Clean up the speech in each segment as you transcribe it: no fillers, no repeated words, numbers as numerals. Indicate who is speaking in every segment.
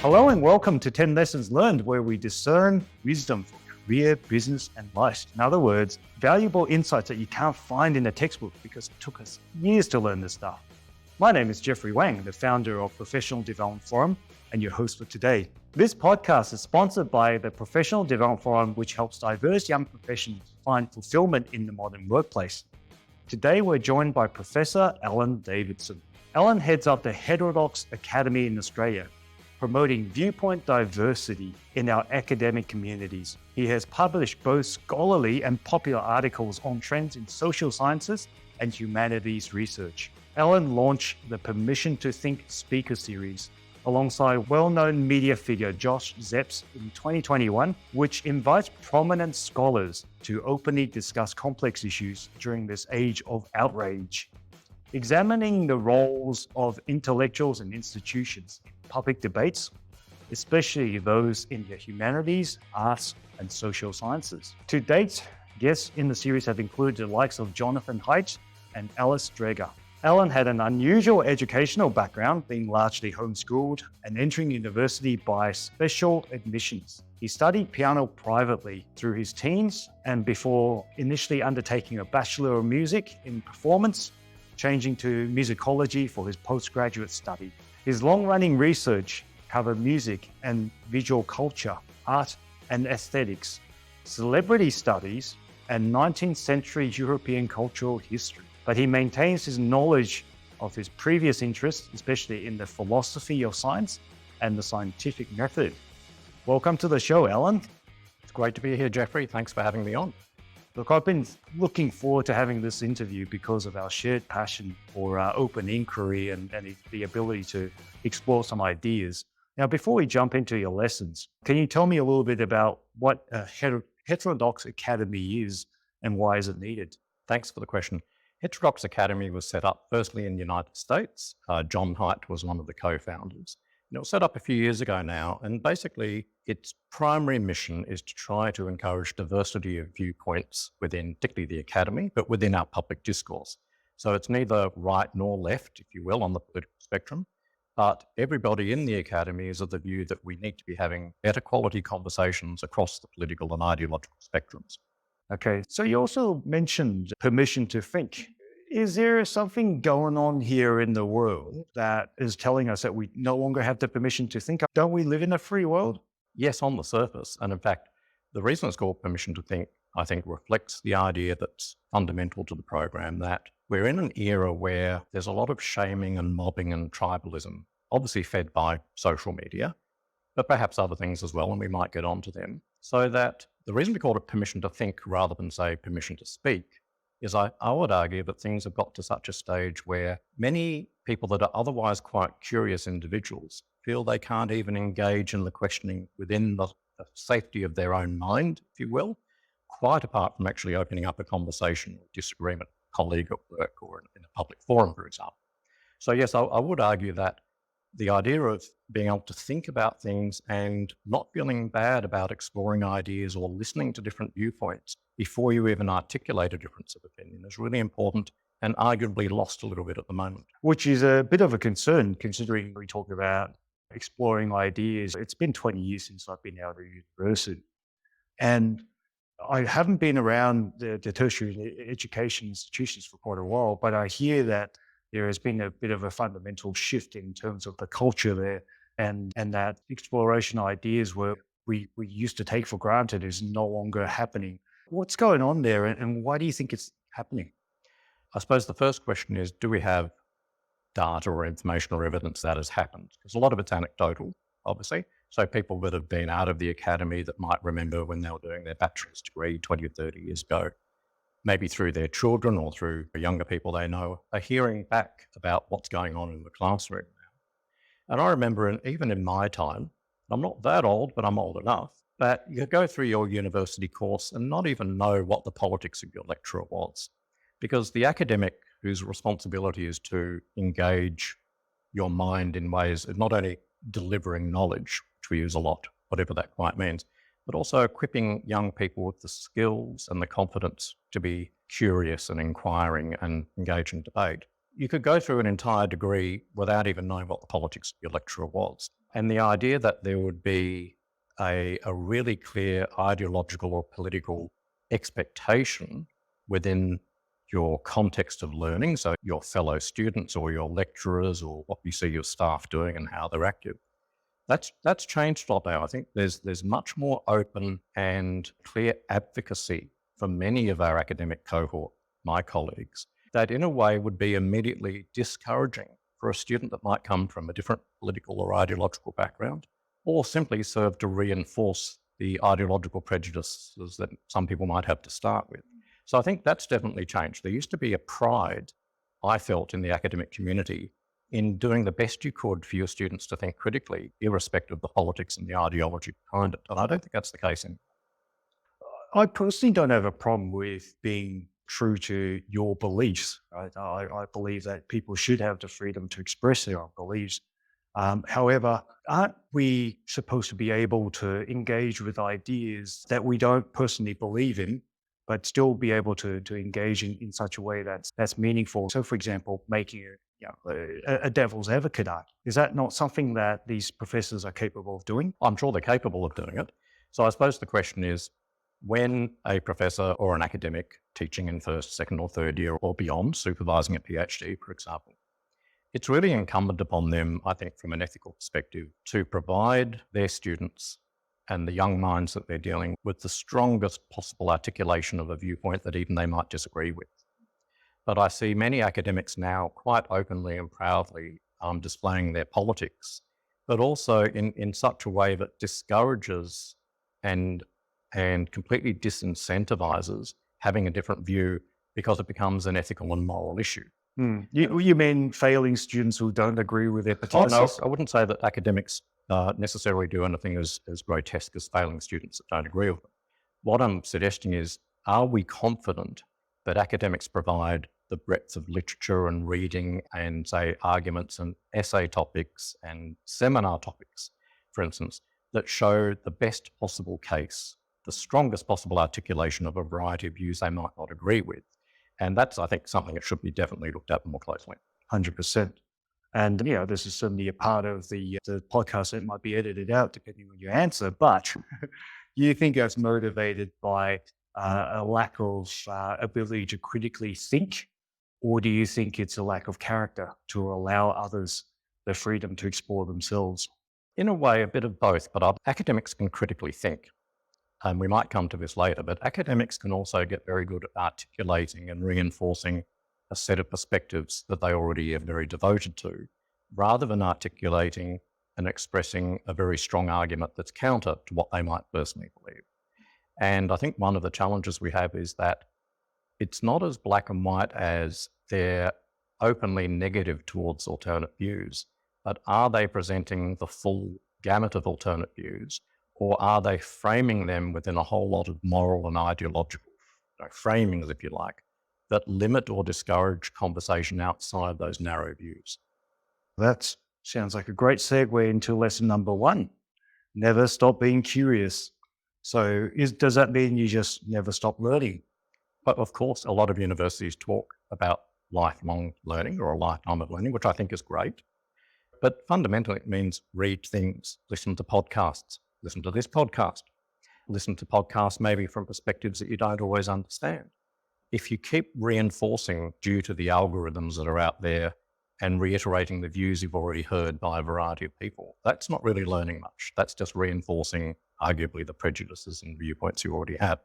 Speaker 1: Hello and welcome to 10 Lessons Learned, where we discern wisdom for career, business, and life. In other words, valuable insights that you can't find in a textbook because it took us years to learn this stuff. My name is Jeffrey Wang, the founder of Professional Development Forum and your host for today. This podcast is sponsored by the Professional Development Forum, which helps diverse young professionals find fulfillment in the modern workplace. Today, we're joined by Professor Alan Davison. Alan heads up the Heterodox Academy in Australia, promoting viewpoint diversity in our academic communities. He has published both scholarly and popular articles on trends in social sciences and humanities research. Alan launched the Permission to Think speaker series alongside well-known media figure Josh Zepps in 2021, which invites prominent scholars to openly discuss complex issues during this age of outrage. Examining the roles of intellectuals and institutions in public debates, especially those in the humanities, arts, and social sciences. To date, guests in the series have included the likes of Jonathan Haidt and Alice Dreger. Alan had an unusual educational background, being largely homeschooled and entering university by special admissions. He studied piano privately through his teens and before initially undertaking a Bachelor of Music in Performance, changing to musicology for his postgraduate study. His long-running research covered music and visual culture, art and aesthetics, celebrity studies, and 19th century European cultural history. But he maintains his knowledge of his previous interests, especially in the philosophy of science and the scientific method. Welcome to the show, Alan.
Speaker 2: It's great to be here, Jeffrey. Thanks for having me on.
Speaker 1: Look, I've been looking forward to having this interview because of our shared passion for open inquiry and the ability to explore some ideas. Now, before we jump into your lessons, can you tell me a little bit about what a Heterodox Academy is and why is it needed?
Speaker 2: Thanks for the question. Heterodox Academy was set up firstly in the United States. John Haidt was one of the co-founders. It was set up a few years ago now, and basically its primary mission is to try to encourage diversity of viewpoints within, particularly the academy, but within our public discourse. So it's neither right nor left, if you will, on the political spectrum, but everybody in the academy is of the view that we need to be having better quality conversations across the political and ideological spectrums.
Speaker 1: Okay, so you also mentioned permission to think. Is there something going on here in the world that is telling us that we no longer have the permission to think? Don't we live in a free world?
Speaker 2: Yes, on the surface. And in fact, the reason it's called Permission to Think, I think, reflects the idea that's fundamental to the program, that we're in an era where there's a lot of shaming and mobbing and tribalism, obviously fed by social media, but perhaps other things as well, and we might get onto them. So that the reason we call it permission to think rather than, say, permission to speak is I would argue that things have got to such a stage where many people that are otherwise quite curious individuals feel they can't even engage in the questioning within the safety of their own mind, if you will, quite apart from actually opening up a conversation or disagreement, colleague at work or in a public forum, for example. So yes, I would argue that the idea of being able to think about things and not feeling bad about exploring ideas or listening to different viewpoints before you even articulate a difference of opinion is really important and arguably lost a little bit at the moment.
Speaker 1: Which is a bit of a concern considering we talk about exploring ideas. It's been 20 years since I've been out of university and I haven't been around the tertiary education institutions for quite a while, but I hear that there has been a bit of a fundamental shift in terms of the culture there and that exploration ideas where we used to take for granted is no longer happening. What's going on there and why do you think it's happening?
Speaker 2: I suppose the first question is, do we have data or information or evidence that has happened? Because a lot of it's anecdotal, obviously. So people that have been out of the academy that might remember when they were doing their bachelor's degree 20 or 30 years ago, maybe through their children or through younger people they know, are hearing back about what's going on in the classroom now. And I remember even in my time, I'm not that old, but I'm old enough, that you could go through your university course and not even know what the politics of your lecturer was. Because the academic whose responsibility is to engage your mind in ways of not only delivering knowledge, which we use a lot, whatever that quite means, but also equipping young people with the skills and the confidence to be curious and inquiring and engage in debate. You could go through an entire degree without even knowing what the politics of your lecturer was. And the idea that there would be a really clear ideological or political expectation within your context of learning, so your fellow students or your lecturers or what you see your staff doing and how they're active, that's changed a lot now. I think there's much more open and clear advocacy for many of our academic cohort, my colleagues, that in a way would be immediately discouraging for a student that might come from a different political or ideological background, or simply serve to reinforce the ideological prejudices that some people might have to start with. So I think that's definitely changed. There used to be a pride, I felt, in the academic community in doing the best you could for your students to think critically, irrespective of the politics and the ideology behind it. And I don't think that's the case anymore.
Speaker 1: I personally don't have a problem with being true to your beliefs. Right? I believe that people should have the freedom to express their own beliefs. However, aren't we supposed to be able to engage with ideas that we don't personally believe in, but still be able to engage in such a way that's meaningful? So, for example, making a devil's advocate art. Is that not something that these professors are capable of doing?
Speaker 2: I'm sure they're capable of doing it. So I suppose the question is, when a professor or an academic teaching in first, second or third year or beyond, supervising a PhD, for example, it's really incumbent upon them, I think, from an ethical perspective, to provide their students and the young minds that they're dealing with the strongest possible articulation of a viewpoint that even they might disagree with. But I see many academics now quite openly and proudly displaying their politics, but also in such a way that discourages and completely disincentivizes having a different view because it becomes an ethical and moral issue.
Speaker 1: You mean failing students who don't agree with their
Speaker 2: Oh,
Speaker 1: professors?
Speaker 2: no, I wouldn't say that academics necessarily do anything as grotesque as failing students that don't agree with them. What I'm suggesting is, are we confident that academics provide the breadth of literature and reading and, say, arguments and essay topics and seminar topics, for instance, that show the best possible case, the strongest possible articulation of a variety of views they might not agree with? And that's, I think, something that should be definitely looked at more closely.
Speaker 1: 100%. And, this is certainly a part of the podcast that might be edited out depending on your answer. But you think that's motivated by a lack of ability to critically think? Or do you think it's a lack of character to allow others the freedom to explore themselves?
Speaker 2: In a way, a bit of both, but academics can critically think. And we might come to this later, but academics can also get very good at articulating and reinforcing a set of perspectives that they already are very devoted to, rather than articulating and expressing a very strong argument that's counter to what they might personally believe. And I think one of the challenges we have is that it's not as black and white as they're openly negative towards alternate views, but are they presenting the full gamut of alternate views, or are they framing them within a whole lot of moral and ideological framings, if you like, that limit or discourage conversation outside those narrow views?
Speaker 1: That sounds like a great segue into lesson number 1. Never stop being curious. So does that mean you just never stop learning?
Speaker 2: But of course, a lot of universities talk about lifelong learning or a lifetime of learning, which I think is great. But fundamentally, it means read things, listen to podcasts, listen to this podcast, listen to podcasts maybe from perspectives that you don't always understand. If you keep reinforcing due to the algorithms that are out there and reiterating the views you've already heard by a variety of people, that's not really learning much. That's just reinforcing, arguably, the prejudices and viewpoints you already have.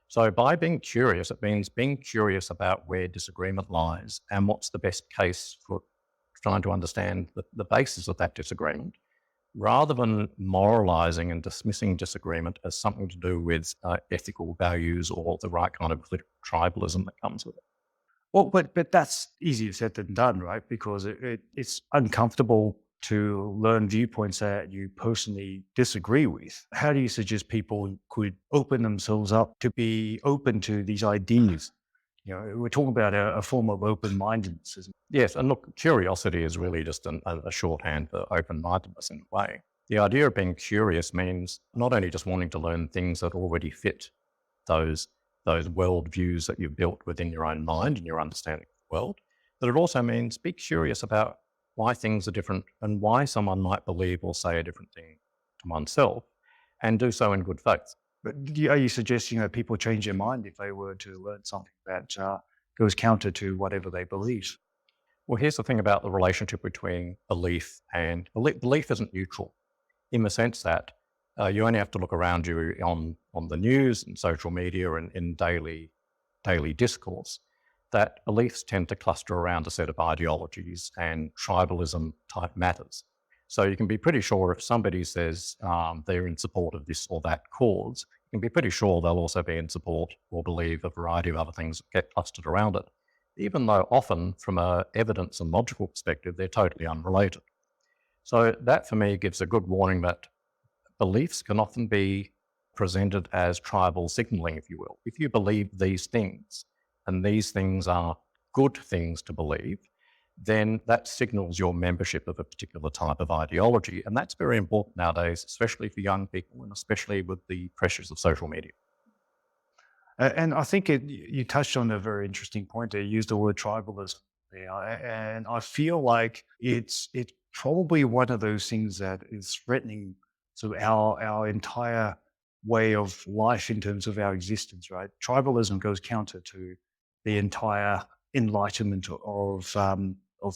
Speaker 2: So by being curious, it means being curious about where disagreement lies and what's the best case for trying to understand the basis of that disagreement, rather than moralizing and dismissing disagreement as something to do with ethical values or the right kind of political tribalism that comes with it.
Speaker 1: Well, but that's easier said than done, right? Because it's uncomfortable to learn viewpoints that you personally disagree with. How do you suggest people could open themselves up to be open to these ideas? We're talking about a form of open-mindedness, isn't it?
Speaker 2: Yes, and look, curiosity is really just a shorthand for open-mindedness in a way. The idea of being curious means not only just wanting to learn things that already fit those world views that you've built within your own mind and your understanding of the world, but it also means be curious about why things are different and why someone might believe or say a different thing to oneself, and do so in good faith.
Speaker 1: But are you suggesting that people change their mind if they were to learn something that goes counter to whatever they believe?
Speaker 2: Well, here's the thing about the relationship between belief and belief isn't neutral, in the sense that you only have to look around you on the news and social media and in daily discourse, that beliefs tend to cluster around a set of ideologies and tribalism type matters. So you can be pretty sure if somebody says they're in support of this or that cause, you can be pretty sure they'll also be in support or believe a variety of other things that get clustered around it, even though often from an evidence and logical perspective, they're totally unrelated. So that for me gives a good warning that beliefs can often be presented as tribal signaling, if you will. If you believe these things, and these things are good things to believe, then that signals your membership of a particular type of ideology. And that's very important nowadays, especially for young people and especially with the pressures of social media.
Speaker 1: And I think you touched on a very interesting point there. You used the word tribalism there. And I feel like it's probably one of those things that is threatening to our entire way of life in terms of our existence, right? Tribalism goes counter to the entire enlightenment of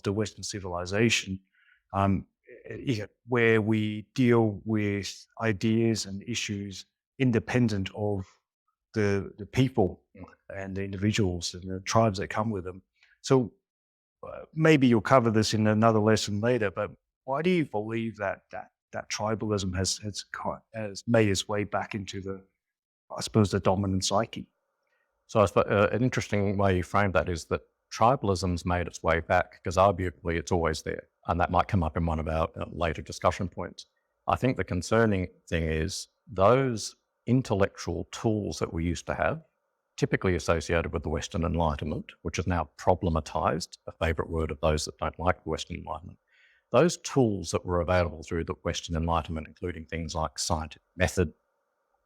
Speaker 1: the Western civilization, where we deal with ideas and issues independent of the people and the individuals and the tribes that come with them. So maybe you'll cover this in another lesson later, but why do you believe that tribalism has made its way back into the dominant psyche?
Speaker 2: So I suppose an interesting way you frame that is that tribalism's made its way back because arguably it's always there, and that might come up in one of our later discussion points. I think the concerning thing is those intellectual tools that we used to have, typically associated with the Western Enlightenment, which is now problematized, a favorite word of those that don't like the Western Enlightenment. Those tools that were available through the Western Enlightenment, including things like scientific method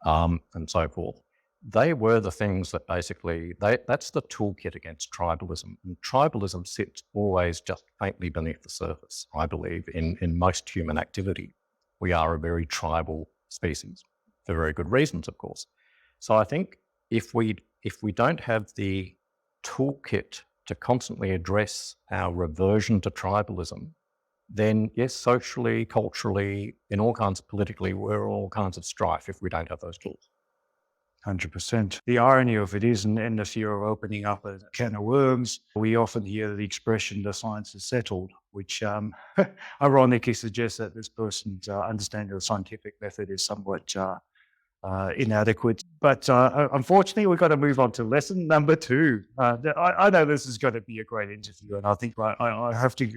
Speaker 2: and so forth, they were the things that basically, that's the toolkit against tribalism. And tribalism sits always just faintly beneath the surface, I believe, in most human activity. We are a very tribal species, for very good reasons, of course. So I think if we don't have the toolkit to constantly address our reversion to tribalism, then yes, socially, culturally, in all kinds of politically, we're all kinds of strife if we don't have those tools.
Speaker 1: 100%. The irony of it is, and the fear of opening up a can of worms, we often hear the expression, the science is settled, which ironically suggests that this person's understanding of the scientific method is somewhat inadequate. But unfortunately, we've got to move on to lesson number 2. I know this is going to be a great interview, and I think I have to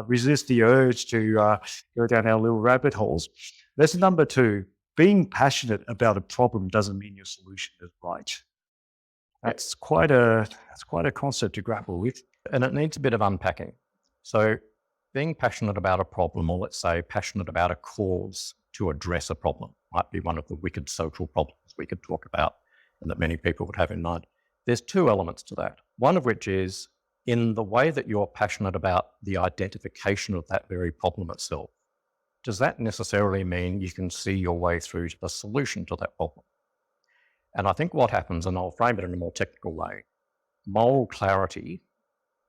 Speaker 1: resist the urge to go down our little rabbit holes. Lesson number 2. Being passionate about a problem doesn't mean your solution is right. That's quite a concept to grapple with.
Speaker 2: And it needs a bit of unpacking. So being passionate about a problem, or let's say passionate about a cause to address a problem, might be one of the wicked social problems we could talk about and that many people would have in mind. There's 2 elements to that. One of which is in the way that you're passionate about the identification of that very problem itself. Does that necessarily mean you can see your way through to the solution to that problem? And I think what happens, and I'll frame it in a more technical way, moral clarity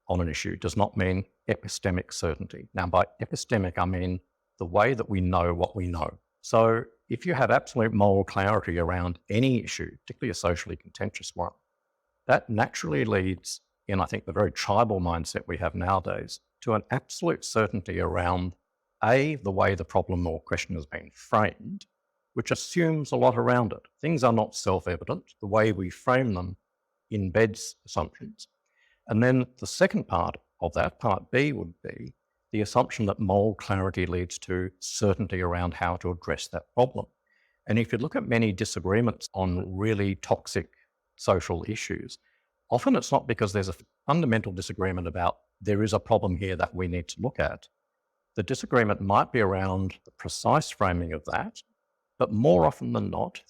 Speaker 2: on an issue does not mean epistemic certainty. Now, by epistemic, I mean the way that we know what we know. So if you have absolute moral clarity around any issue, particularly a socially contentious one, that naturally leads, in I think the very tribal mindset we have nowadays, to an absolute certainty around the way the problem or question has been framed, which assumes a lot around it. Things are not self-evident. The way we frame them embeds assumptions. And then the second part of that, part B, would be the assumption that moral clarity leads to certainty around how to address that problem. And if you look at many disagreements on really toxic social issues, often it's not because there's a fundamental disagreement about there is a problem here that we need to look at. The disagreement might be around the precise framing of that, but more often than not,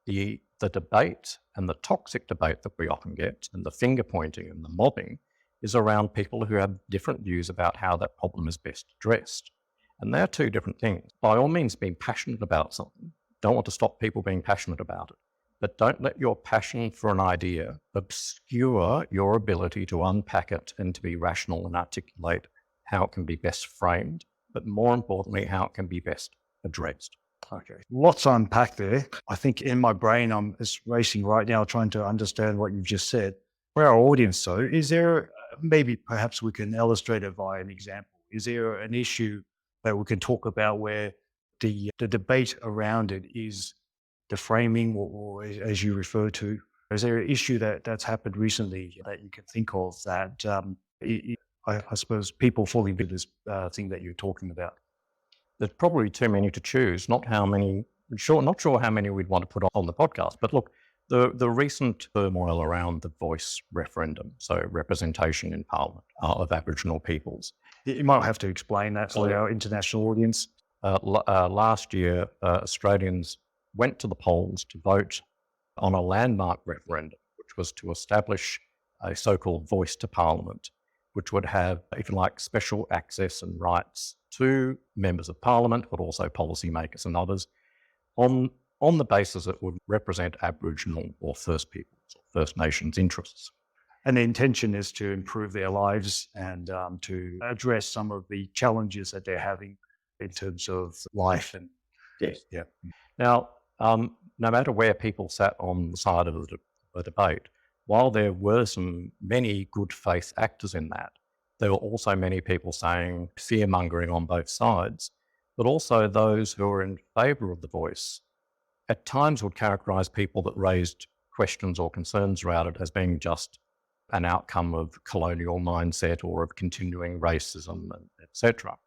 Speaker 2: the debate and the toxic debate that we often get and the finger pointing and the mobbing is around people who have different views about how that problem is best addressed. And they're two different things. By all means, being passionate about something, don't want to stop people being passionate about it, but don't let your passion for an idea obscure your ability to unpack it and to be rational and articulate how it can be best framed, but more importantly, how it can be best addressed.
Speaker 1: Okay, lots to unpack there. I think in my brain, I'm just racing right now trying to understand what you've just said. For our audience, though, is there maybe perhaps we can illustrate it via an example? Is there an issue that we can talk about where the debate around it is the framing, or as you refer to? Is there an issue that's happened recently that you can think of that I suppose people fall into this thing that you're talking about?
Speaker 2: There's probably too many to choose. Not sure how many we'd want to put on the podcast. But look, the recent turmoil around the voice referendum, so representation in Parliament of Aboriginal peoples.
Speaker 1: You might have to explain that for our international audience.
Speaker 2: Last year, Australians went to the polls to vote on a landmark referendum, which was to establish a so-called voice to Parliament, which would have, if you like, special access and rights to members of Parliament, but also policymakers and others, on the basis it would represent Aboriginal or First Peoples or First Nations interests.
Speaker 1: And the intention is to improve their lives and to address some of the challenges that they're having in terms of life. And
Speaker 2: yes,
Speaker 1: yeah.
Speaker 2: Now, no matter where people sat on the side of the debate, while there were many good faith actors in that, there were also many people saying fear-mongering on both sides, but also those who were in favour of the voice at times would characterise people that raised questions or concerns around it as being just an outcome of colonial mindset or of continuing racism, etc.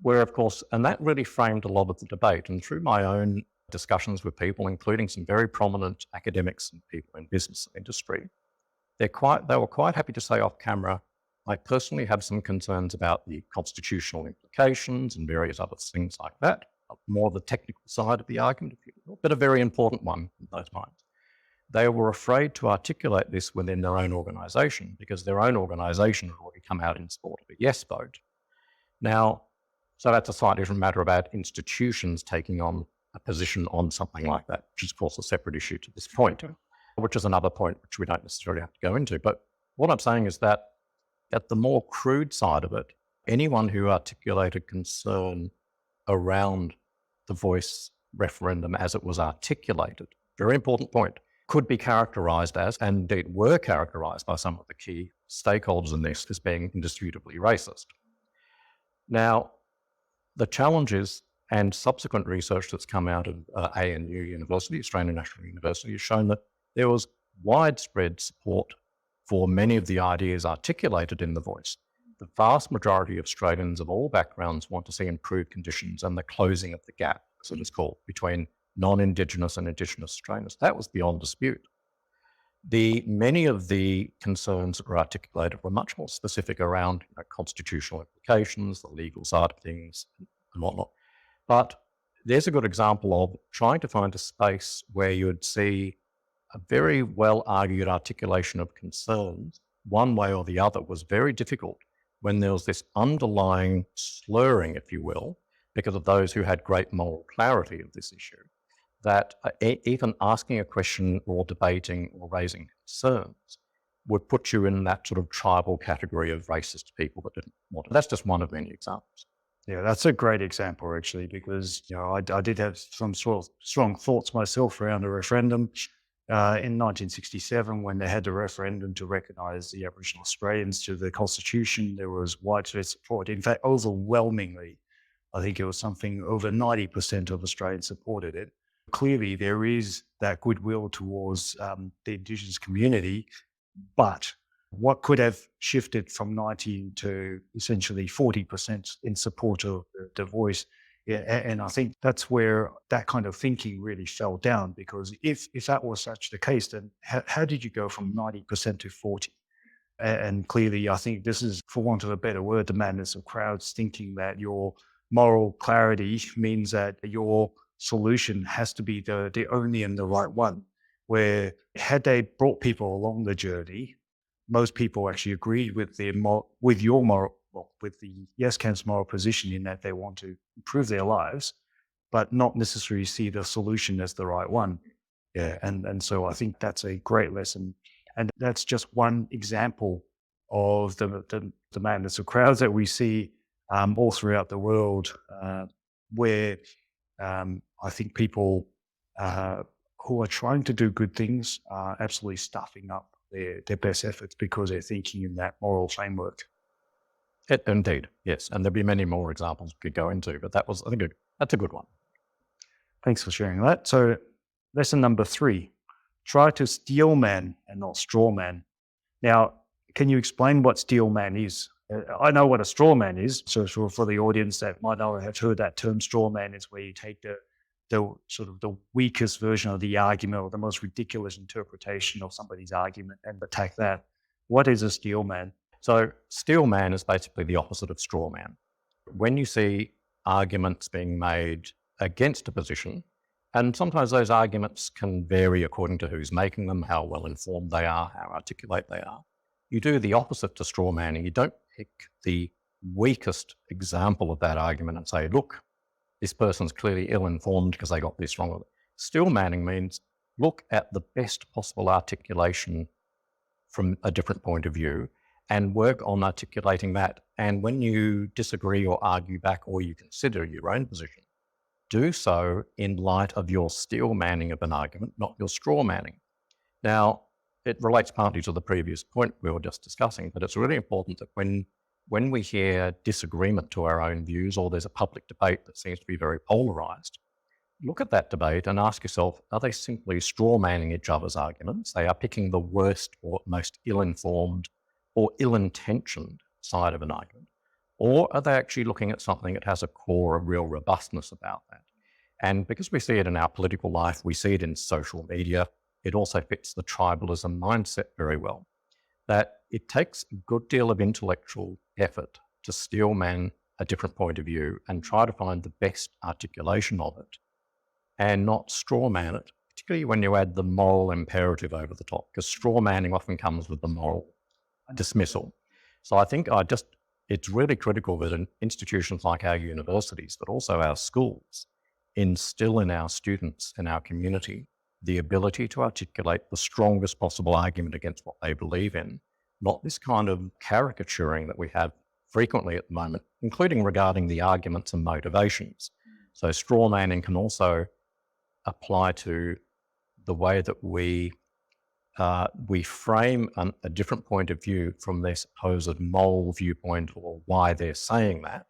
Speaker 2: Where, of course, and that really framed a lot of the debate. And through my own discussions with people, including some very prominent academics and people in business and industry, they were quite happy to say off camera, I personally have some concerns about the constitutional implications and various other things like that, more the technical side of the argument, if you will, but a very important one in those minds. They were afraid to articulate this within their own organisation because their own organisation had already come out in support of a yes vote. Now, so that's a slightly different matter about institutions taking on a position on something like that, which is, of course, a separate issue to this point, which is another point which we don't necessarily have to go into. But what I'm saying is that at the more crude side of it, anyone who articulated concern around the voice referendum as it was articulated, very important point, could be characterised as, and indeed were characterised by some of the key stakeholders in this, as being indisputably racist. Now, the challenges and subsequent research that's come out of ANU University, Australian National University, has shown that there was widespread support for many of the ideas articulated in the voice. The vast majority of Australians of all backgrounds want to see improved conditions and the closing of the gap, as it is called, between non-Indigenous and Indigenous Australians. That was beyond dispute. Many of the concerns that were articulated were much more specific around constitutional implications, the legal side of things, and whatnot. But there's a good example of trying to find a space where you would see a very well-argued articulation of concerns, one way or the other, was very difficult when there was this underlying slurring, if you will, because of those who had great moral clarity of this issue, that even asking a question or debating or raising concerns would put you in that sort of tribal category of racist people that didn't want it. That's just one of many examples.
Speaker 1: Yeah, that's a great example, actually, because I did have some sort of strong thoughts myself around the referendum in 1967 when they had the referendum to recognise the Aboriginal Australians to the Constitution. There was widespread support. In fact, overwhelmingly, I think it was something over 90% of Australians supported it. Clearly, there is that goodwill towards the Indigenous community, but what could have shifted from 19 to essentially 40% in support of the voice? Yeah, and I think that's where that kind of thinking really fell down, because if that was such the case, then how did you go from 90% to 40%? And clearly, I think this is, for want of a better word, the madness of crowds thinking that your moral clarity means that your solution has to be the only and the right one, where had they brought people along the journey, most people actually agree with with the yes camp's moral position in that they want to improve their lives, but not necessarily see the solution as the right one. Yeah, and so I think that's a great lesson, and that's just one example of the madness of crowds that we see all throughout the world, where I think people who are trying to do good things are absolutely stuffing up their best efforts because they're thinking in that moral framework.
Speaker 2: Indeed, yes. And there'd be many more examples we could go into, but I think that's a good one.
Speaker 1: Thanks for sharing that. So lesson number 3, try to steelman and not strawman. Now, can you explain what steelman is? I know what a strawman is. So for the audience that might not have heard that term, strawman is where you take the sort of the weakest version of the argument or the most ridiculous interpretation of somebody's argument and attack that. What is a steelman?
Speaker 2: So Steelman is basically the opposite of strawman. When you see arguments being made against a position, and sometimes those arguments can vary according to who's making them, how well informed they are, how articulate they are. You do the opposite to strawmanning. You don't pick the weakest example of that argument and say, look, this person's clearly ill-informed because they got this wrong. Steelmanning means look at the best possible articulation from a different point of view and work on articulating that. And when you disagree or argue back or you consider your own position, do so in light of your steelmanning of an argument, not your strawmanning. Now, it relates partly to the previous point we were just discussing, but it's really important that when we hear disagreement to our own views or there's a public debate that seems to be very polarized, look at that debate and ask yourself, are they simply strawmanning each other's arguments? They are picking the worst or most ill-informed or ill-intentioned side of an argument. Or are they actually looking at something that has a core of real robustness about that? And because we see it in our political life, we see it in social media, it also fits the tribalism mindset very well, that it takes a good deal of intellectual effort to steelman a different point of view and try to find the best articulation of it and not strawman it, particularly when you add the moral imperative over the top, because strawmanning often comes with the moral dismissal. So I think it's really critical that in institutions like our universities, but also our schools, instill in our students and our community the ability to articulate the strongest possible argument against what they believe in, not this kind of caricaturing that we have frequently at the moment, including regarding the arguments and motivations. So strawmanning can also apply to the way that we frame a different point of view from their supposed moral viewpoint or why they're saying that,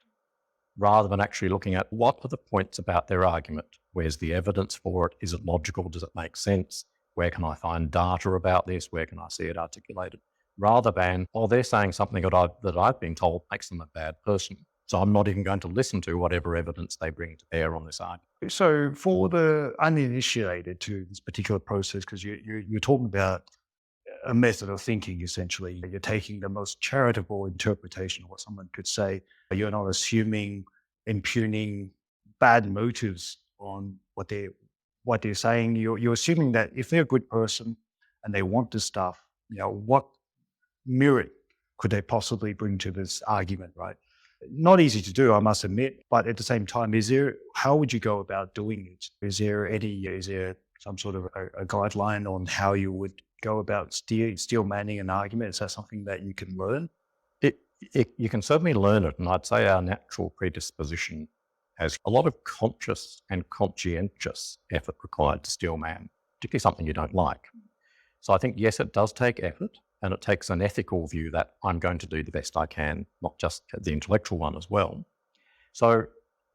Speaker 2: rather than actually looking at what are the points about their argument. Where's the evidence for it? Is it logical? Does it make sense? Where can I find data about this? Where can I see it articulated? Rather than, they're saying something that I've been told makes them a bad person, so I'm not even going to listen to whatever evidence they bring to bear on this argument.
Speaker 1: So for the uninitiated to this particular process, because you're talking about a method of thinking, essentially. You're taking the most charitable interpretation of what someone could say. You're not assuming, impugning bad motives on what they're saying. You're assuming that if they're a good person and they want this stuff, what merit could they possibly bring to this argument, right? Not easy to do, I must admit, but at the same time, how would you go about doing it? Is there some sort of a guideline on how you would go about steelmanning an argument? Is that something that you can learn?
Speaker 2: You can certainly learn it, and I'd say our natural predisposition has a lot of conscious and conscientious effort required to steelman, particularly something you don't like. So I think, yes, it does take effort, and it takes an ethical view that I'm going to do the best I can, not just the intellectual one as well. So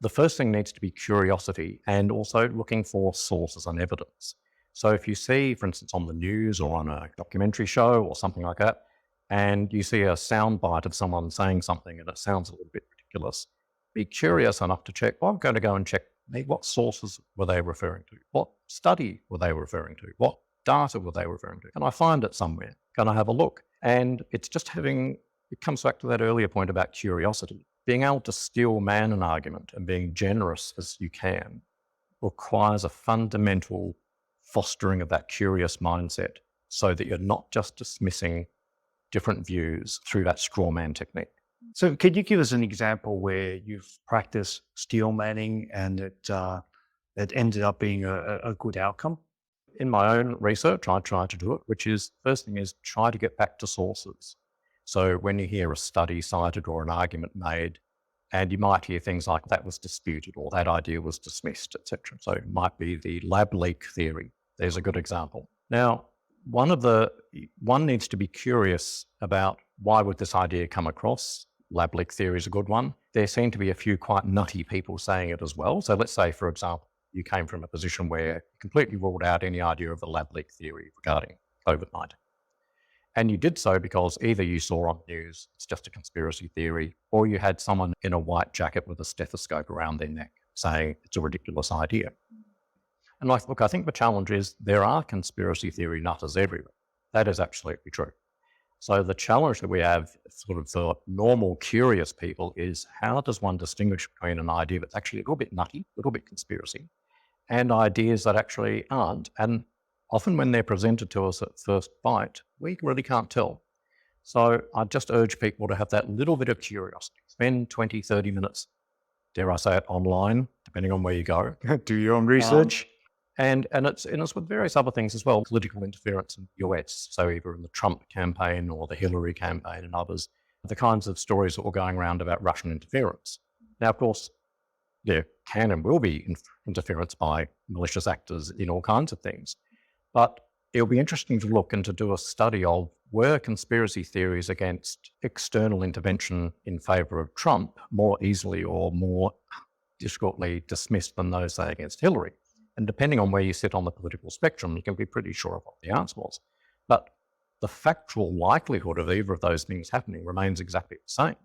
Speaker 2: the first thing needs to be curiosity and also looking for sources and evidence. So if you see, for instance, on the news or on a documentary show or something like that, and you see a soundbite of someone saying something and it sounds a little bit ridiculous, be curious enough to check, I'm going to go and check what sources were they referring to? What study were they referring to? What data were they referring to? Can I find it somewhere? Can I have a look? And it's just it comes back to that earlier point about curiosity. Being able to steelman an argument and being generous as you can requires a fundamental fostering of that curious mindset so that you're not just dismissing different views through that strawman technique.
Speaker 1: So could you give us an example where you've practiced steelmanning and it ended up being a good outcome?
Speaker 2: In my own research, I try to do it, which is, first thing is try to get back to sources. So when you hear a study cited or an argument made, and you might hear things like that was disputed or that idea was dismissed, etc. So it might be the lab leak theory. There's a good example. Now, one needs to be curious about why would this idea come across. Lab leak theory is a good one. There seem to be a few quite nutty people saying it as well. So let's say, for example, you came from a position where you completely ruled out any idea of a lab leak theory regarding COVID-19. And you did so because either you saw on the news, it's just a conspiracy theory, or you had someone in a white jacket with a stethoscope around their neck saying it's a ridiculous idea. And look, I think the challenge is there are conspiracy theory nutters everywhere. That is absolutely true. So the challenge that we have sort of for normal curious people is how does one distinguish between an idea that's actually a little bit nutty, a little bit conspiracy, and ideas that actually aren't. And often when they're presented to us at first bite, we really can't tell. So I just urge people to have that little bit of curiosity. Spend 20, 30 minutes, dare I say it, online, depending on where you go.
Speaker 1: Do your own research.
Speaker 2: And it's with various other things as well, political interference in the US. So either in the Trump campaign or the Hillary campaign and others, the kinds of stories that were going around about Russian interference. Now, of course, there can and will be interference by malicious actors in all kinds of things. But it'll be interesting to look and to do a study of were conspiracy theories against external intervention in favour of Trump more easily or more difficultly dismissed than those, say, against Hillary. And depending on where you sit on the political spectrum, you can be pretty sure of what the answer was. But the factual likelihood of either of those things happening remains exactly the same.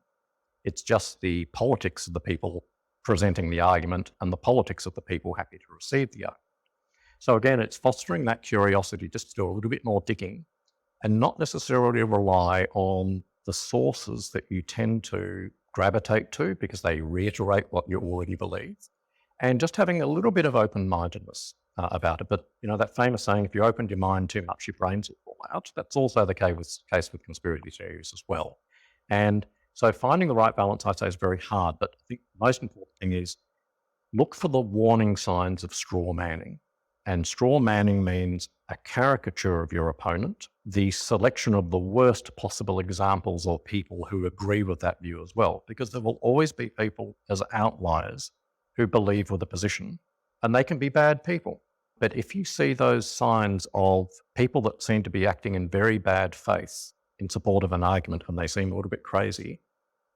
Speaker 2: It's just the politics of the people presenting the argument and the politics of the people happy to receive the argument. So again, it's fostering that curiosity just to do a little bit more digging and not necessarily rely on the sources that you tend to gravitate to because they reiterate what you already believe. And just having a little bit of open-mindedness about it. But, you know, that famous saying, if you opened your mind too much, your brains will fall out. That's also the case with conspiracy theories as well. And so finding the right balance, I'd say, is very hard. But I think the most important thing is look for the warning signs of straw manning. And straw manning means a caricature of your opponent, the selection of the worst possible examples of people who agree with that view as well. Because there will always be people as outliers who believe with a position, and they can be bad people. But if you see those signs of people that seem to be acting in very bad faith in support of an argument and they seem a little bit crazy,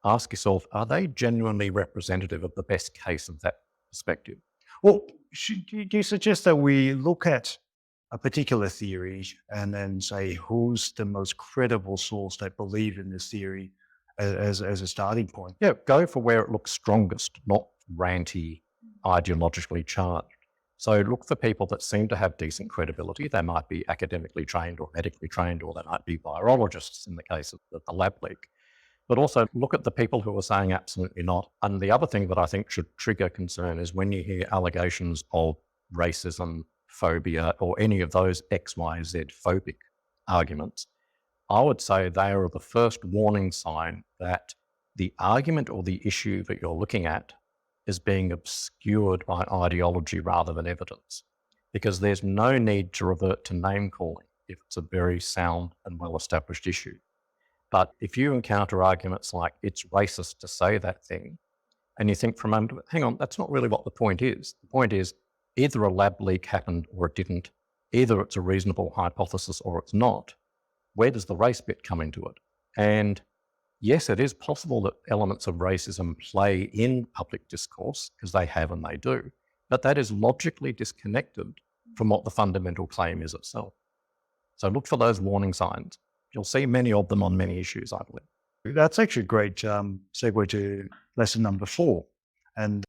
Speaker 2: ask yourself, are they genuinely representative of the best case of that perspective?
Speaker 1: Well, do you suggest that we look at a particular theory and then say who's the most credible source that believe in this theory as a starting point?
Speaker 2: Yeah, go for where it looks strongest, not ranty, ideologically charged. So look for people that seem to have decent credibility. They might be academically trained or medically trained, or they might be virologists in the case of the lab leak. But also look at the people who are saying absolutely not. And the other thing that I think should trigger concern is when you hear allegations of racism, phobia, or any of those X, Y, Z phobic arguments, I would say they are the first warning sign that the argument or the issue that you're looking at is being obscured by ideology rather than evidence, because there's no need to revert to name calling if it's a very sound and well-established issue. But if you encounter arguments like it's racist to say that thing, and you think for a moment, hang on, that's not really what the point is. The point is either a lab leak happened or it didn't. Either it's a reasonable hypothesis or it's not. Where does the race bit come into it? And yes, it is possible that elements of racism play in public discourse, because they have and they do, but that is logically disconnected from what the fundamental claim is itself. So look for those warning signs. You'll see many of them on many issues, I believe.
Speaker 1: That's actually a great segue to lesson number 4. And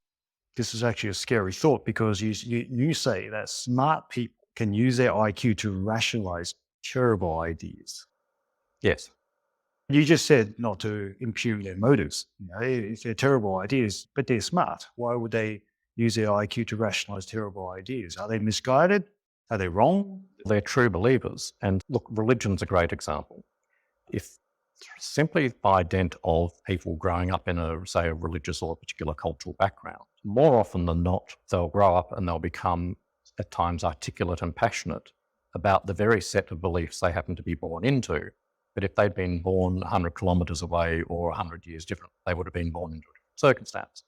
Speaker 1: this is actually a scary thought, because you say that smart people can use their IQ to rationalize terrible ideas.
Speaker 2: Yes.
Speaker 1: You just said not to impugn their motives. You know, if they're terrible ideas, but they're smart, why would they use their IQ to rationalize terrible ideas? Are they misguided? Are they wrong?
Speaker 2: They're true believers. And look, religion's a great example. If simply by dint of people growing up in a religious or a particular cultural background. More often than not, they'll grow up and they'll become at times articulate and passionate about the very set of beliefs they happen to be born into. But if they'd been born 100 kilometres away or 100 years different, they would have been born into a different circumstance.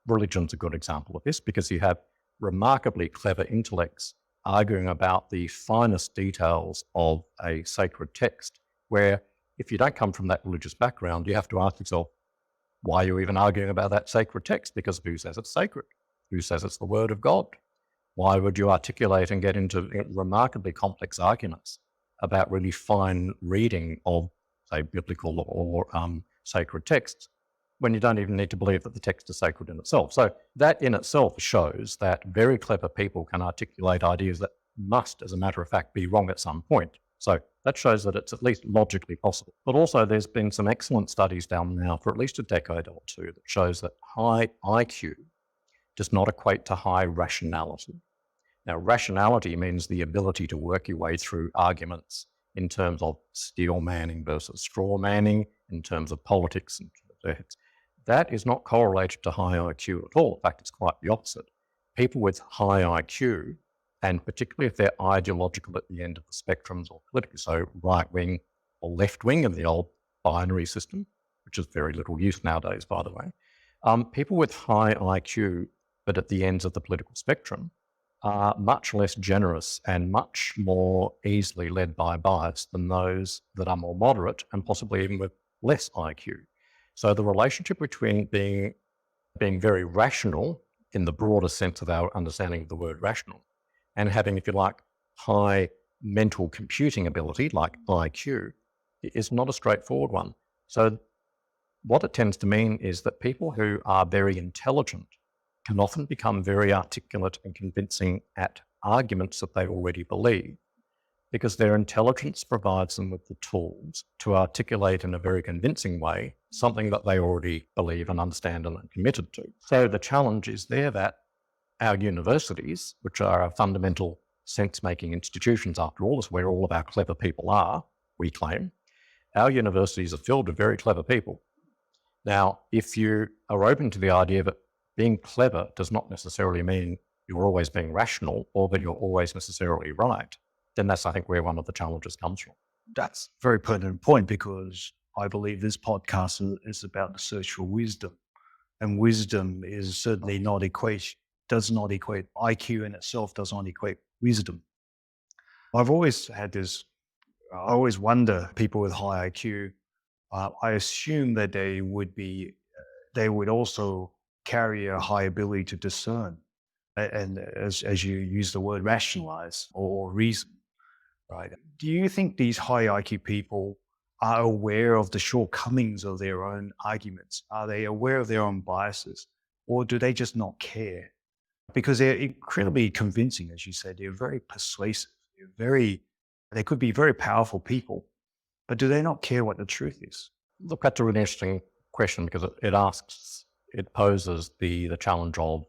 Speaker 2: Religion's a good example of this because you have remarkably clever intellects arguing about the finest details of a sacred text, where if you don't come from that religious background, you have to ask yourself, why are you even arguing about that sacred text? Because who says it's sacred? Who says it's the word of God? Why would you articulate and get into remarkably complex arguments about really fine reading of, say, biblical or sacred texts when you don't even need to believe that the text is sacred in itself? So that in itself shows that very clever people can articulate ideas that must, as a matter of fact, be wrong at some point. So that shows that it's at least logically possible. But also there's been some excellent studies down now for at least a decade or two that shows that high IQ does not equate to high rationality. Now, rationality means the ability to work your way through arguments in terms of Steelmanning versus Strawmanning, in terms of politics and ethics. That is not correlated to high IQ at all. In fact, it's quite the opposite. People with high IQ, and particularly if they're ideological at the end of the spectrums or politically, so right-wing or left-wing in the old binary system, which is very little use nowadays, by the way, people with high IQ, but at the ends of the political spectrum, are much less generous and much more easily led by bias than those that are more moderate and possibly even with less IQ. So the relationship between being very rational in the broader sense of our understanding of the word rational and having, if you like, high mental computing ability like IQ is not a straightforward one. So what it tends to mean is that people who are very intelligent can often become very articulate and convincing at arguments that they already believe, because their intelligence provides them with the tools to articulate in a very convincing way something that they already believe and understand and are committed to. So the challenge is there that our universities, which are our fundamental sense-making institutions, after all, is where all of our clever people are, we claim, our universities are filled with very clever people. Now, if you are open to the idea that being clever does not necessarily mean you're always being rational or that you're always necessarily right, then that's, I think, where one of the challenges comes from.
Speaker 1: That's a very pertinent point, because I believe this podcast is about the search for wisdom. And wisdom is certainly does not equate, IQ in itself does not equate wisdom. I've always had this, I always wonder, people with high IQ, I assume that they would also carry a high ability to discern. And as you use the word rationalize or reason, right? Do you think these high IQ people are aware of the shortcomings of their own arguments? Are they aware of their own biases? Or do they just not care? Because they're incredibly convincing, as you said. They're very persuasive. They could be very powerful people, but do they not care what the truth is?
Speaker 2: Look, that's a really interesting question, because it poses the challenge of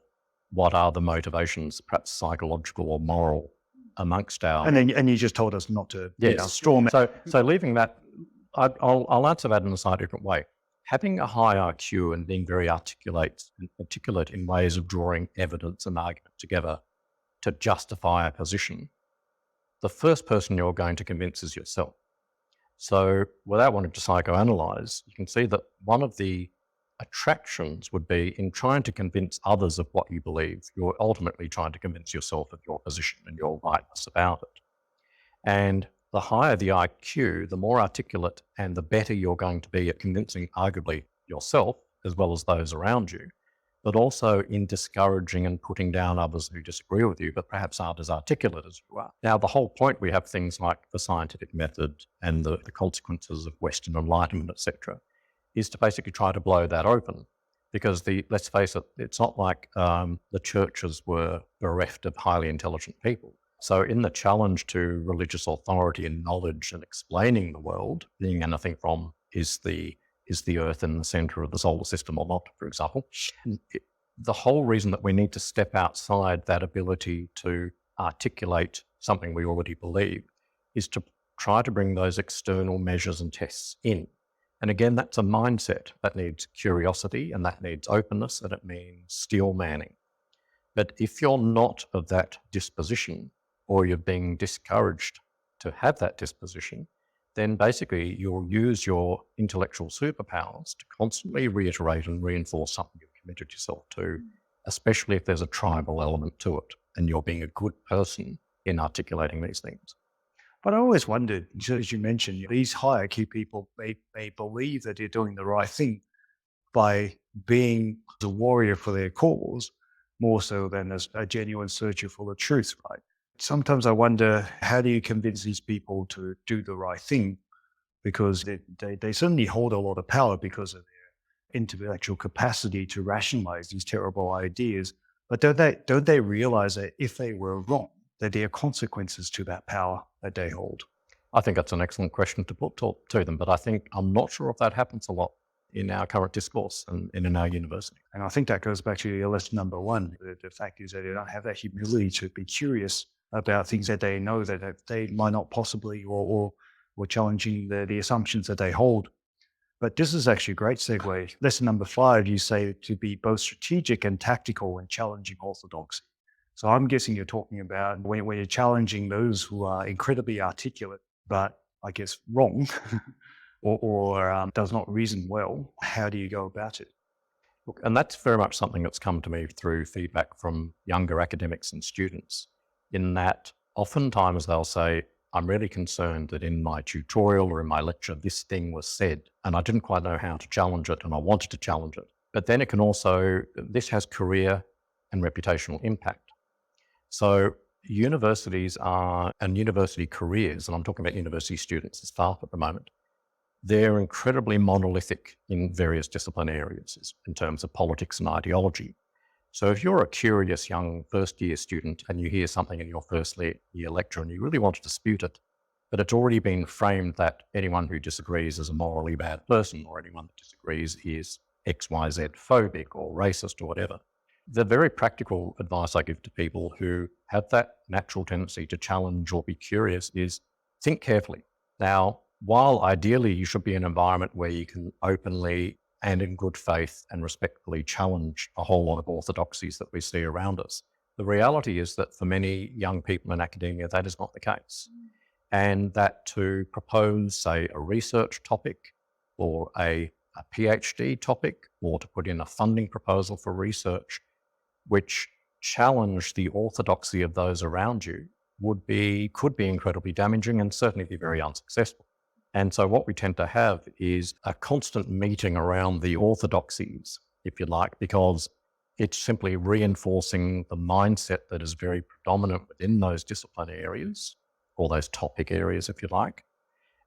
Speaker 2: what are the motivations, perhaps psychological or moral, amongst our...
Speaker 1: And you just told us not to...
Speaker 2: Yes.
Speaker 1: Strawman.
Speaker 2: So leaving that, I'll answer that in a slightly different way. Having a high IQ and being very articulate in ways of drawing evidence and argument together to justify a position, the first person you're going to convince is yourself. So without wanting to psychoanalyze, you can see that one of the attractions would be in trying to convince others of what you believe, you're ultimately trying to convince yourself of your position and your rightness about it. And the higher the IQ, the more articulate and the better you're going to be at convincing arguably yourself as well as those around you, but also in discouraging and putting down others who disagree with you, but perhaps aren't as articulate as you are. Now, the whole point, we have things like the scientific method and the consequences of Western enlightenment, etc., is to basically try to blow that open. Because let's face it, it's not like the churches were bereft of highly intelligent people. So in the challenge to religious authority and knowledge and explaining the world, being anything from is the Earth in the center of the solar system or not, for example, the whole reason that we need to step outside that ability to articulate something we already believe is to try to bring those external measures and tests in. And again, that's a mindset that needs curiosity and that needs openness and it means Steelmanning. But if you're not of that disposition or you're being discouraged to have that disposition, then basically you'll use your intellectual superpowers to constantly reiterate and reinforce something you've committed yourself to, especially if there's a tribal element to it and you're being a good person in articulating these things.
Speaker 1: But I always wondered, as you mentioned, these hierarchy people, they believe that they're doing the right thing by being a warrior for their cause, more so than as a genuine searcher for the truth, right? Sometimes I wonder, how do you convince these people to do the right thing? Because they certainly hold a lot of power because of their intellectual capacity to rationalize these terrible ideas. But don't they realize that if they were wrong, that there are consequences to that power that they hold?
Speaker 2: I think that's an excellent question to put to them, but I'm not sure if that happens a lot in our current discourse and in our university.
Speaker 1: And I think that goes back to your lesson number one. The fact is that they don't have that humility to be curious about things that they know that they might not possibly or challenging the assumptions that they hold. But this is actually a great segue. Lesson number 5, you say to be both strategic and tactical when challenging orthodoxy. So I'm guessing you're talking about when you're challenging those who are incredibly articulate, but I guess wrong, or does not reason well. How do you go about it?
Speaker 2: Look, and that's very much something that's come to me through feedback from younger academics and students, in that oftentimes they'll say, I'm really concerned that in my tutorial or in my lecture, this thing was said, and I didn't quite know how to challenge it, and I wanted to challenge it. But then this has career and reputational impact. So universities and university careers, and I'm talking about university students as staff at the moment, they're incredibly monolithic in various discipline areas in terms of politics and ideology. So if you're a curious young first-year student and you hear something in your first-year lecture and you really want to dispute it, but it's already been framed that anyone who disagrees is a morally bad person, or anyone that disagrees is XYZ phobic or racist or whatever. The very practical advice I give to people who have that natural tendency to challenge or be curious is think carefully. Now, while ideally you should be in an environment where you can openly and in good faith and respectfully challenge a whole lot of orthodoxies that we see around us, the reality is that for many young people in academia, that is not the case. And that to propose, say, a research topic or a PhD topic, or to put in a funding proposal for research, which challenge the orthodoxy of those around you, could be incredibly damaging and certainly be very unsuccessful. And so what we tend to have is a constant meeting around the orthodoxies, if you like, because it's simply reinforcing the mindset that is very predominant within those discipline areas, or those topic areas, if you like.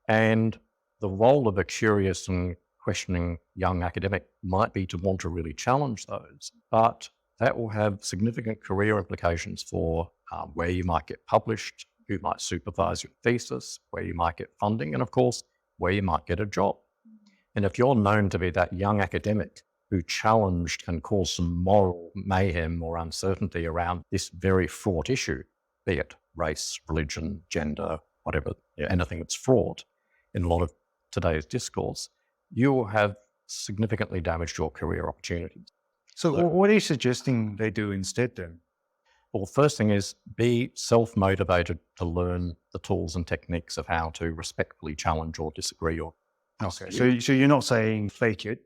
Speaker 2: And the role of a curious and questioning young academic might be to want to really challenge those, but that will have significant career implications for where you might get published, who might supervise your thesis, where you might get funding, and of course, where you might get a job. And if you're known to be that young academic who challenged and caused some moral mayhem or uncertainty around this very fraught issue, be it race, religion, gender, whatever, anything that's fraught in a lot of today's discourse, you will have significantly damaged your career opportunities.
Speaker 1: So what are you suggesting they do instead then?
Speaker 2: Well, the first thing is be self-motivated to learn the tools and techniques of how to respectfully challenge or disagree.
Speaker 1: Okay, so you're not saying fake it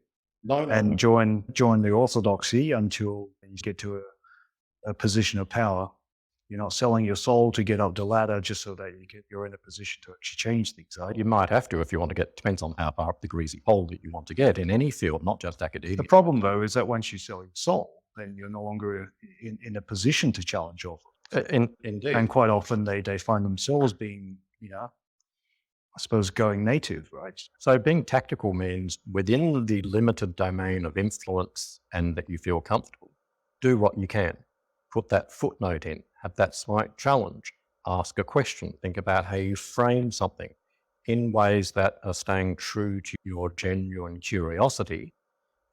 Speaker 1: and join the orthodoxy until you get to a position of power. You're not selling your soul to get up the ladder just so that you're in a position to actually change things, right?
Speaker 2: You might have to if you want to get, depends on how far up the greasy pole that you want to get in any field, not just academia.
Speaker 1: The problem, though, is that once you sell your soul, then you're no longer in a position to challenge authority.
Speaker 2: Indeed.
Speaker 1: And quite often they find themselves being, I suppose, going native, right?
Speaker 2: So being tactical means within the limited domain of influence and that you feel comfortable, do what you can. Put that footnote in, have that slight challenge, ask a question, think about how you frame something in ways that are staying true to your genuine curiosity.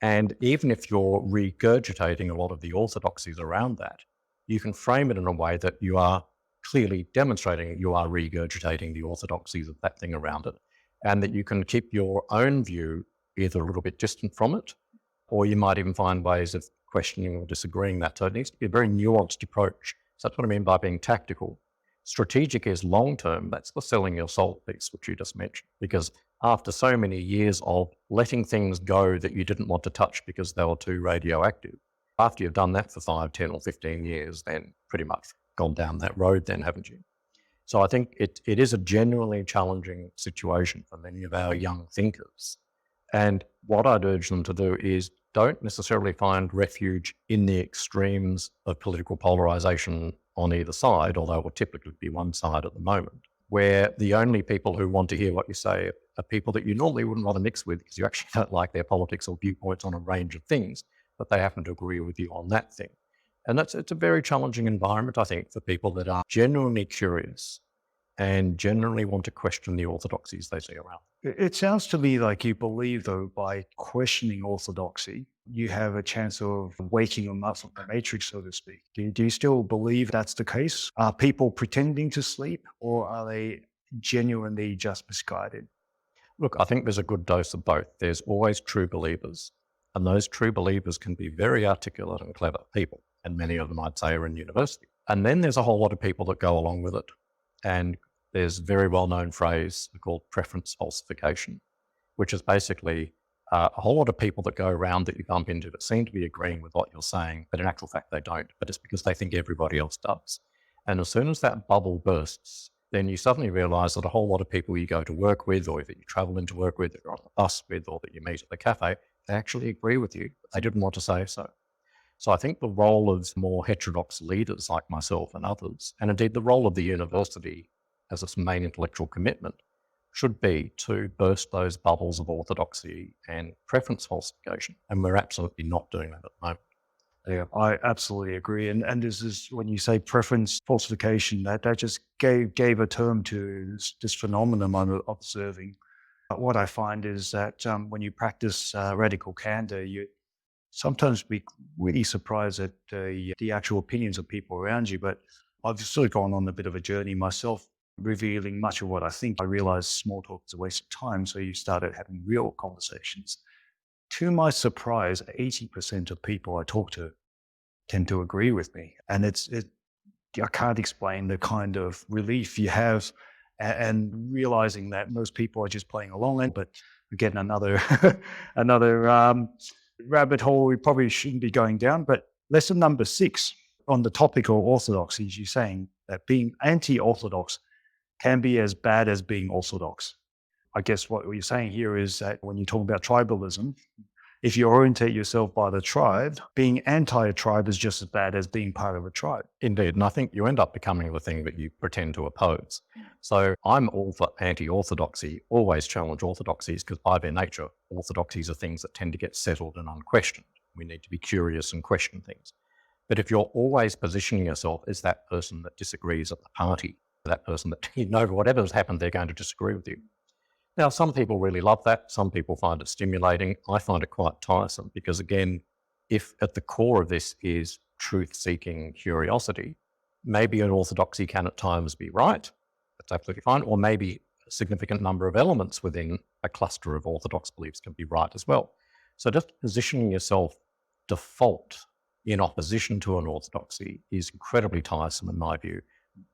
Speaker 2: And even if you're regurgitating a lot of the orthodoxies around that, you can frame it in a way that you are clearly demonstrating you are regurgitating the orthodoxies of that thing around it. and that you can keep your own view either a little bit distant from it, or you might even find ways of questioning or disagreeing that. So it needs to be a very nuanced approach. So that's what I mean by being tactical. Strategic is long-term. That's the selling your soul piece, which you just mentioned, because after so many years of letting things go that you didn't want to touch because they were too radioactive, after you've done that for 5, 10 or 15 years, then pretty much gone down that road then, haven't you? So I think it is a genuinely challenging situation for many of our young thinkers. And what I'd urge them to do is don't necessarily find refuge in the extremes of political polarization on either side, although it will typically be one side at the moment, where the only people who want to hear what you say are people that you normally wouldn't want to mix with because you actually don't like their politics or viewpoints on a range of things, but they happen to agree with you on that thing. And it's a very challenging environment, I think, for people that are genuinely curious and generally want to question the orthodoxies they see around.
Speaker 1: It sounds to me like you believe, though, by questioning orthodoxy, you have a chance of waking them up from the matrix, so to speak. Do you still believe that's the case? Are people pretending to sleep, or are they genuinely just misguided?
Speaker 2: Look, I think there's a good dose of both. There's always true believers, and those true believers can be very articulate and clever people, and many of them I'd say are in university. And then there's a whole lot of people that go along with it. And there's a very well-known phrase called preference falsification, which is basically a whole lot of people that go around that you bump into that seem to be agreeing with what you're saying, but in actual fact they don't, but it's because they think everybody else does. And as soon as that bubble bursts, then you suddenly realize that a whole lot of people you go to work with, or that you travel into work with, or you're on the bus with, or that you meet at the cafe, they actually agree with you, but they didn't want to say so. So I think the role of more heterodox leaders like myself and others, and indeed the role of the university as its main intellectual commitment, should be to burst those bubbles of orthodoxy and preference falsification. And we're absolutely not doing that at the moment.
Speaker 1: Yeah, I absolutely agree. And this is when you say preference falsification, that just gave a term to this phenomenon I'm observing. What I find is that when you practice radical candor, you sometimes be really surprised at the actual opinions of people around you. But I've sort of gone on a bit of a journey myself, revealing much of what I think. I realized small talk is a waste of time, so you started having real conversations. To my surprise, 80% of people I talk to tend to agree with me. And I can't explain the kind of relief you have and realizing that most people are just playing along, but we're getting another rabbit hole we probably shouldn't be going down. But lesson number 6 on the topic of orthodoxy is you saying that being anti-orthodox can be as bad as being orthodox. I guess what you're saying here is that when you talk about tribalism, if you orientate yourself by the tribe, being anti-tribe is just as bad as being part of a tribe.
Speaker 2: Indeed, and I think you end up becoming the thing that you pretend to oppose. So I'm all for anti-orthodoxy, always challenge orthodoxies, because by their nature, orthodoxies are things that tend to get settled and unquestioned. We need to be curious and question things. But if you're always positioning yourself as that person that disagrees at the party, that person that, whatever's happened, they're going to disagree with you. Now, some people really love that. Some people find it stimulating. I find it quite tiresome because, again, if at the core of this is truth-seeking curiosity, maybe an orthodoxy can at times be right. That's absolutely fine. Or maybe a significant number of elements within a cluster of orthodox beliefs can be right as well. So just positioning yourself default in opposition to an orthodoxy is incredibly tiresome in my view,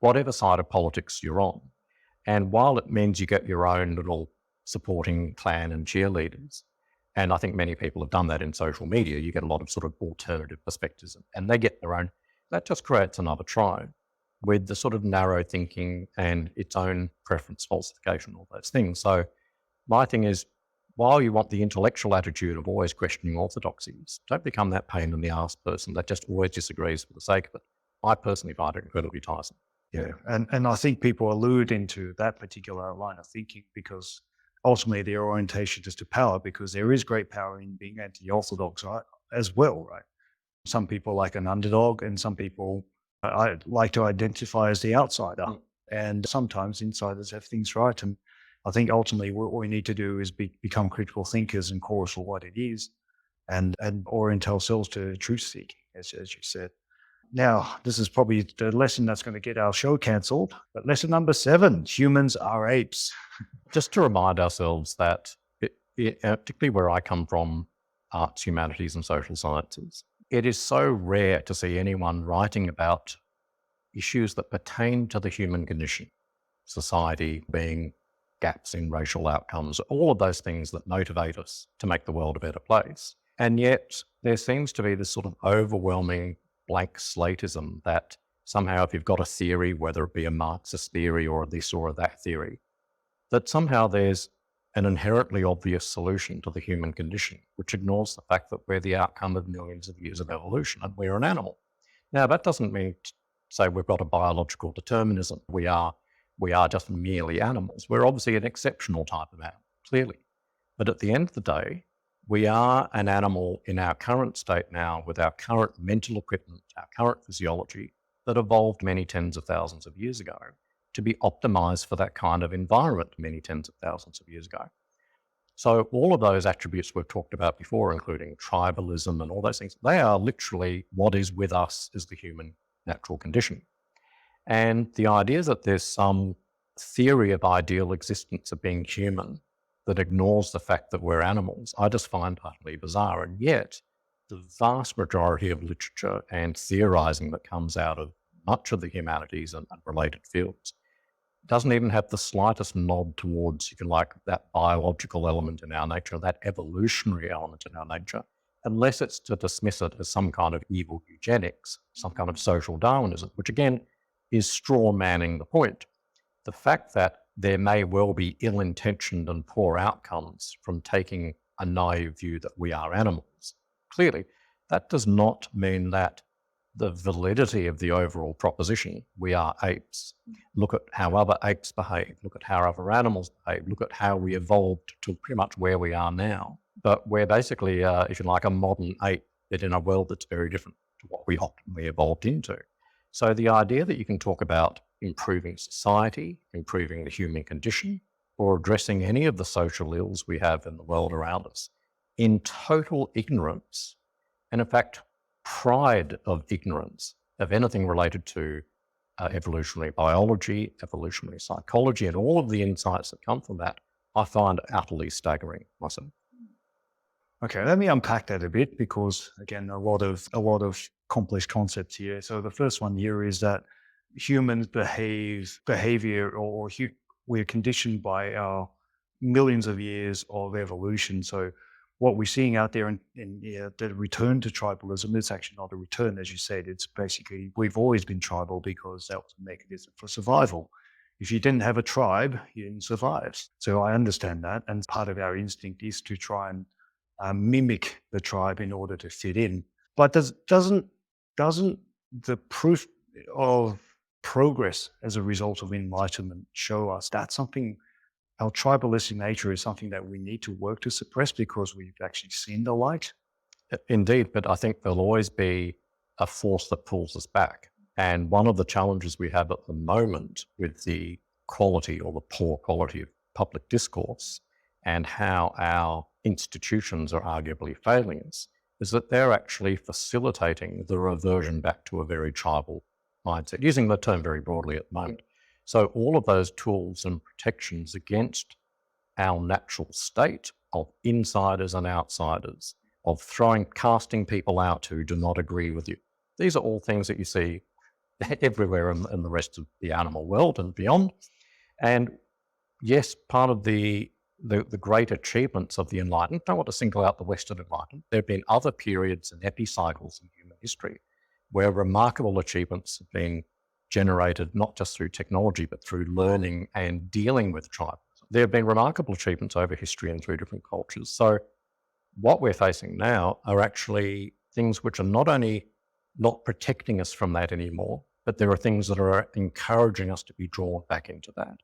Speaker 2: whatever side of politics you're on. And while it means you get your own little supporting clan and cheerleaders, and I think many people have done that in social media, you get a lot of sort of alternative perspectives and they get their own, that just creates another tribe with the sort of narrow thinking and its own preference falsification, all those things. So my thing is, while you want the intellectual attitude of always questioning orthodoxies, don't become that pain in the arse person that just always disagrees for the sake of it. I personally find it incredibly tiresome.
Speaker 1: Yeah, and I think people allude into that particular line of thinking because ultimately their orientation is to power, because there is great power in being anti-orthodox, right, as well, right? Some people like an underdog, and some people I like to identify as the outsider. And sometimes insiders have things right. And I think ultimately what we need to do is become critical thinkers and call it for what it is, and orient ourselves to truth seeking, as you said. Now, this is probably the lesson that's going to get our show cancelled, but lesson number 7, humans are apes.
Speaker 2: Just to remind ourselves that, particularly where I come from, arts, humanities, and social sciences, it is so rare to see anyone writing about issues that pertain to the human condition, society, being gaps in racial outcomes, all of those things that motivate us to make the world a better place. And yet there seems to be this sort of overwhelming blank slateism that somehow if you've got a theory, whether it be a Marxist theory or this or that theory, that somehow there's an inherently obvious solution to the human condition, which ignores the fact that we're the outcome of millions of years of evolution and we're an animal. Now, that doesn't mean to say we've got a biological determinism. We are just merely animals. We're obviously an exceptional type of animal, clearly. But at the end of the day, we are an animal in our current state now with our current mental equipment, our current physiology that evolved many tens of thousands of years ago to be optimized for that kind of environment many tens of thousands of years ago. So all of those attributes we've talked about before, including tribalism and all those things, they are literally what is with us as the human natural condition. And the idea that there's some theory of ideal existence of being human that ignores the fact that we're animals, I just find utterly bizarre. And yet, the vast majority of literature and theorizing that comes out of much of the humanities and related fields doesn't even have the slightest nod towards, if you like, that biological element in our nature, that evolutionary element in our nature, unless it's to dismiss it as some kind of evil eugenics, some kind of social Darwinism, which again is straw-manning the point. The fact that there may well be ill-intentioned and poor outcomes from taking a naive view that we are animals. Clearly, that does not mean that the validity of the overall proposition, we are apes. Look at how other apes behave, look at how other animals behave, look at how we evolved to pretty much where we are now. But we're basically, if you like, a modern ape, but in a world that's very different to what we optimally evolved into. So the idea that you can talk about improving society, improving the human condition, or addressing any of the social ills we have in the world around us in total ignorance, and in fact, pride of ignorance of anything related to evolutionary biology, evolutionary psychology, and all of the insights that come from that, I find utterly staggering myself.
Speaker 1: Okay, let me unpack that a bit because, again, a lot of complex concepts here. So the first one here is that humans behavior or we're conditioned by our millions of years of evolution. So what we're seeing out there in the return to tribalism is actually not a return, as you said. It's basically we've always been tribal because that was a mechanism for survival. If you didn't have a tribe, you didn't survive. So I understand that, and part of our instinct is to try and mimic the tribe in order to fit in. But doesn't the proof of progress as a result of enlightenment show us that something, our tribalistic nature is something that we need to work to suppress because we've actually seen the light?
Speaker 2: Indeed, but I think there'll always be a force that pulls us back. And one of the challenges we have at the moment with the quality or the poor quality of public discourse and how our institutions are arguably failing us is that they're actually facilitating the reversion back to a very tribal mindset, using the term very broadly at the moment. So all of those tools and protections against our natural state of insiders and outsiders, of casting people out who do not agree with you, these are all things that you see everywhere in the rest of the animal world and beyond. And yes, part of the great achievements of the Enlightenment, I don't want to single out the Western Enlightenment, there have been other periods and epicycles in human history where remarkable achievements have been generated not just through technology, but through learning and dealing with tribes. There have been remarkable achievements over history and through different cultures. So what we're facing now are actually things which are not only not protecting us from that anymore, but there are things that are encouraging us to be drawn back into that,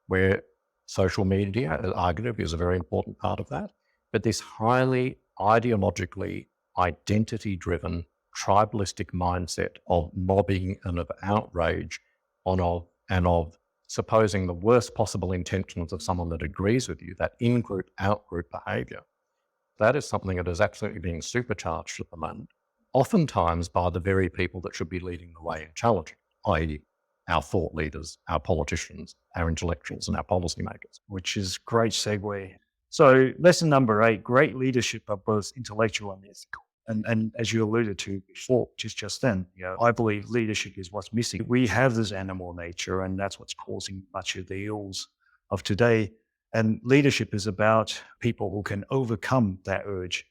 Speaker 2: where social media, arguably, is a very important part of that. But this highly ideologically identity-driven tribalistic mindset of mobbing and of outrage and of supposing the worst possible intentions of someone that agrees with you, that in-group, out-group behavior, that is something that is absolutely being supercharged at the moment. oftentimes by the very people that should be leading the way and challenging, i.e. our thought leaders, our politicians, our intellectuals, and our policymakers.
Speaker 1: Which is great segue. So lesson number 8, great leadership are both intellectual and ethical. And as you alluded to before, just then, I believe leadership is what's missing. We have this animal nature, and that's what's causing much of the ills of today. And leadership is about people who can overcome that urge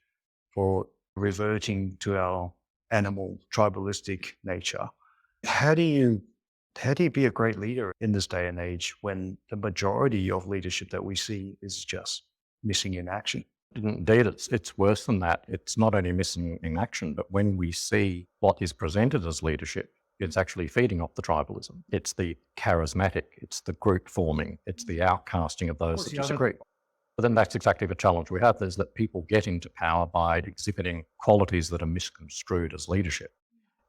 Speaker 1: for reverting to our animal tribalistic nature. How do you be a great leader in this day and age when the majority of leadership that we see is just missing in action?
Speaker 2: Indeed, it's worse than that. It's not only missing in action, but when we see what is presented as leadership, it's actually feeding off the tribalism. It's the charismatic, it's the group forming, it's the outcasting of those that disagree. But then that's exactly the challenge we have, is that people get into power by exhibiting qualities that are misconstrued as leadership.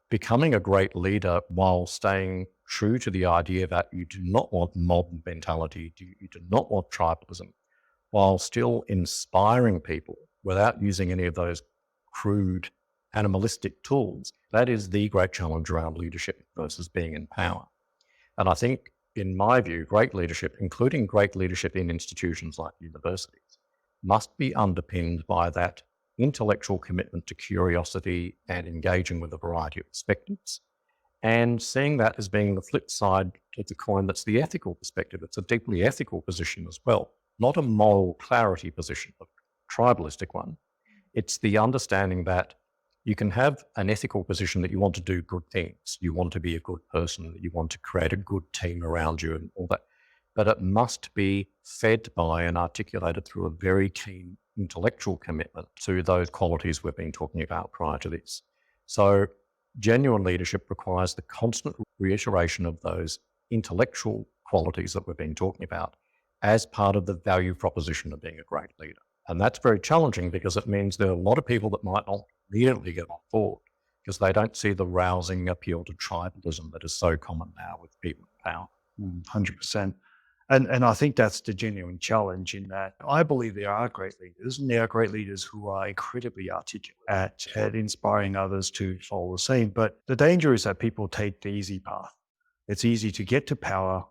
Speaker 2: Becoming a great leader while staying true to the idea that you do not want mob mentality, you do not want tribalism, while still inspiring people without using any of those crude animalistic tools. That is the great challenge around leadership versus being in power. And I think, in my view, great leadership, including great leadership in institutions like universities, must be underpinned by that intellectual commitment to curiosity and engaging with a variety of perspectives, and seeing that as being the flip side of the coin that's the ethical perspective. It's a deeply ethical position as well, not a moral clarity position, a tribalistic one. It's the understanding that you can have an ethical position that you want to do good things, you want to be a good person, you want to create a good team around you and all that, but it must be fed by and articulated through a very keen intellectual commitment to those qualities we've been talking about prior to this. So genuine leadership requires the constant reiteration of those intellectual qualities that we've been talking about as part of the value proposition of being a great leader. And that's very challenging because it means there are a lot of people that might not immediately get on board because they don't see the rousing appeal to tribalism that is so common now with people in power.
Speaker 1: 100%. And I think that's the genuine challenge, in that I believe there are great leaders, and there are great leaders who are incredibly articulate at inspiring others to follow the same. But the danger is that people take the easy path. It's easy to get to power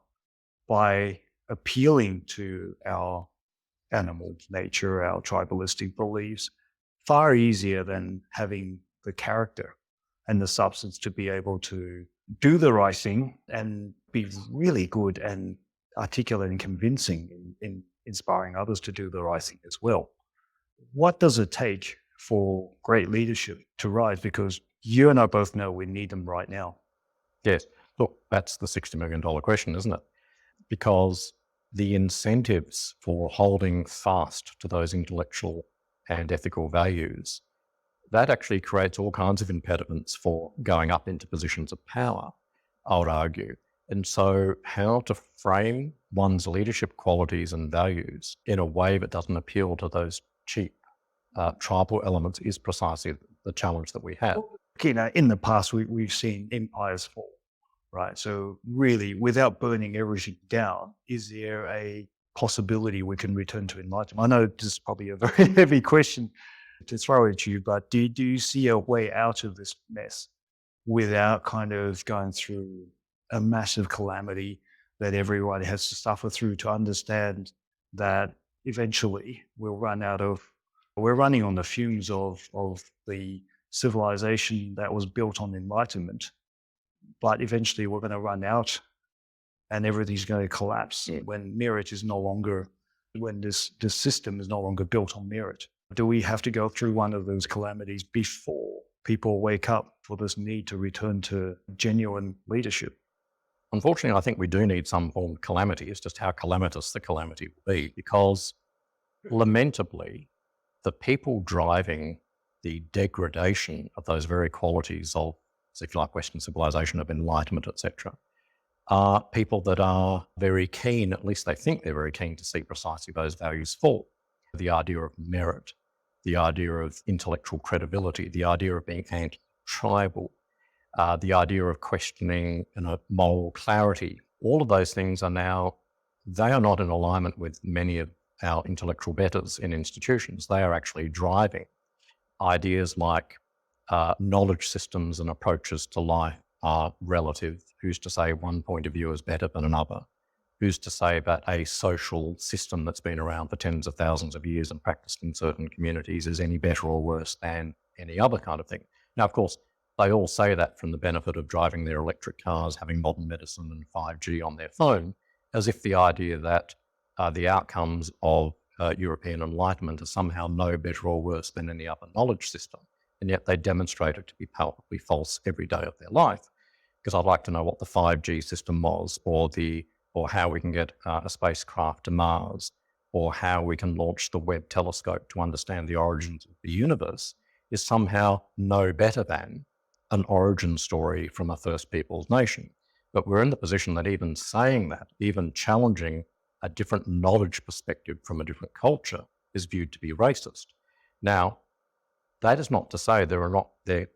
Speaker 1: by appealing to our animal nature, our tribalistic beliefs, far easier than having the character and the substance to be able to do the right thing and be really good and articulate and convincing in inspiring others to do the right thing as well. What does it take for great leadership to rise? Because you and I both know we need them right now.
Speaker 2: Yes. Look, that's the $60 million question, isn't it? Because the incentives for holding fast to those intellectual and ethical values, that actually creates all kinds of impediments for going up into positions of power, I would argue. And so how to frame one's leadership qualities and values in a way that doesn't appeal to those cheap tribal elements is precisely the challenge that we have.
Speaker 1: Okay, now in the past, we've seen empires fall, right? So really, without burning everything down, is there a possibility we can return to enlightenment? I know this is probably a very heavy question to throw at you, but do you see a way out of this mess without kind of going through a massive calamity that everyone has to suffer through, to understand that eventually we're running on the fumes of the civilization that was built on enlightenment, but eventually we're going to run out and everything's going to collapse when merit is no longer, when this system is no longer built on merit. Do we have to go through one of those calamities before people wake up for this need to return to genuine leadership?
Speaker 2: Unfortunately, I think we do need some form of calamity. It's just how calamitous the calamity will be, because lamentably, the people driving the degradation of those very qualities of, if you like, Western civilization, of enlightenment, etc., are people that are very keen, at least they think they're very keen, to see precisely those values fall. The idea of merit, the idea of intellectual credibility, the idea of being anti-tribal, the idea of questioning moral clarity. All of those things are now, they are not in alignment with many of our intellectual betters in institutions. They are actually driving ideas like knowledge systems and approaches to life are relative. Who's to say one point of view is better than another? Who's to say that a social system that's been around for tens of thousands of years and practiced in certain communities is any better or worse than any other kind of thing? Now, of course, they all say that from the benefit of driving their electric cars, having modern medicine and 5G on their phone, as if the idea that the outcomes of European Enlightenment are somehow no better or worse than any other knowledge system. And yet they demonstrate it to be palpably false every day of their life. Because I'd like to know what the 5G system was, or how we can get a spacecraft to Mars, or how we can launch the Webb telescope to understand the origins of the universe, is somehow no better than an origin story from a First Peoples nation. But we're in the position that even saying that, even challenging a different knowledge perspective from a different culture, is viewed to be racist. Now, that is not to say there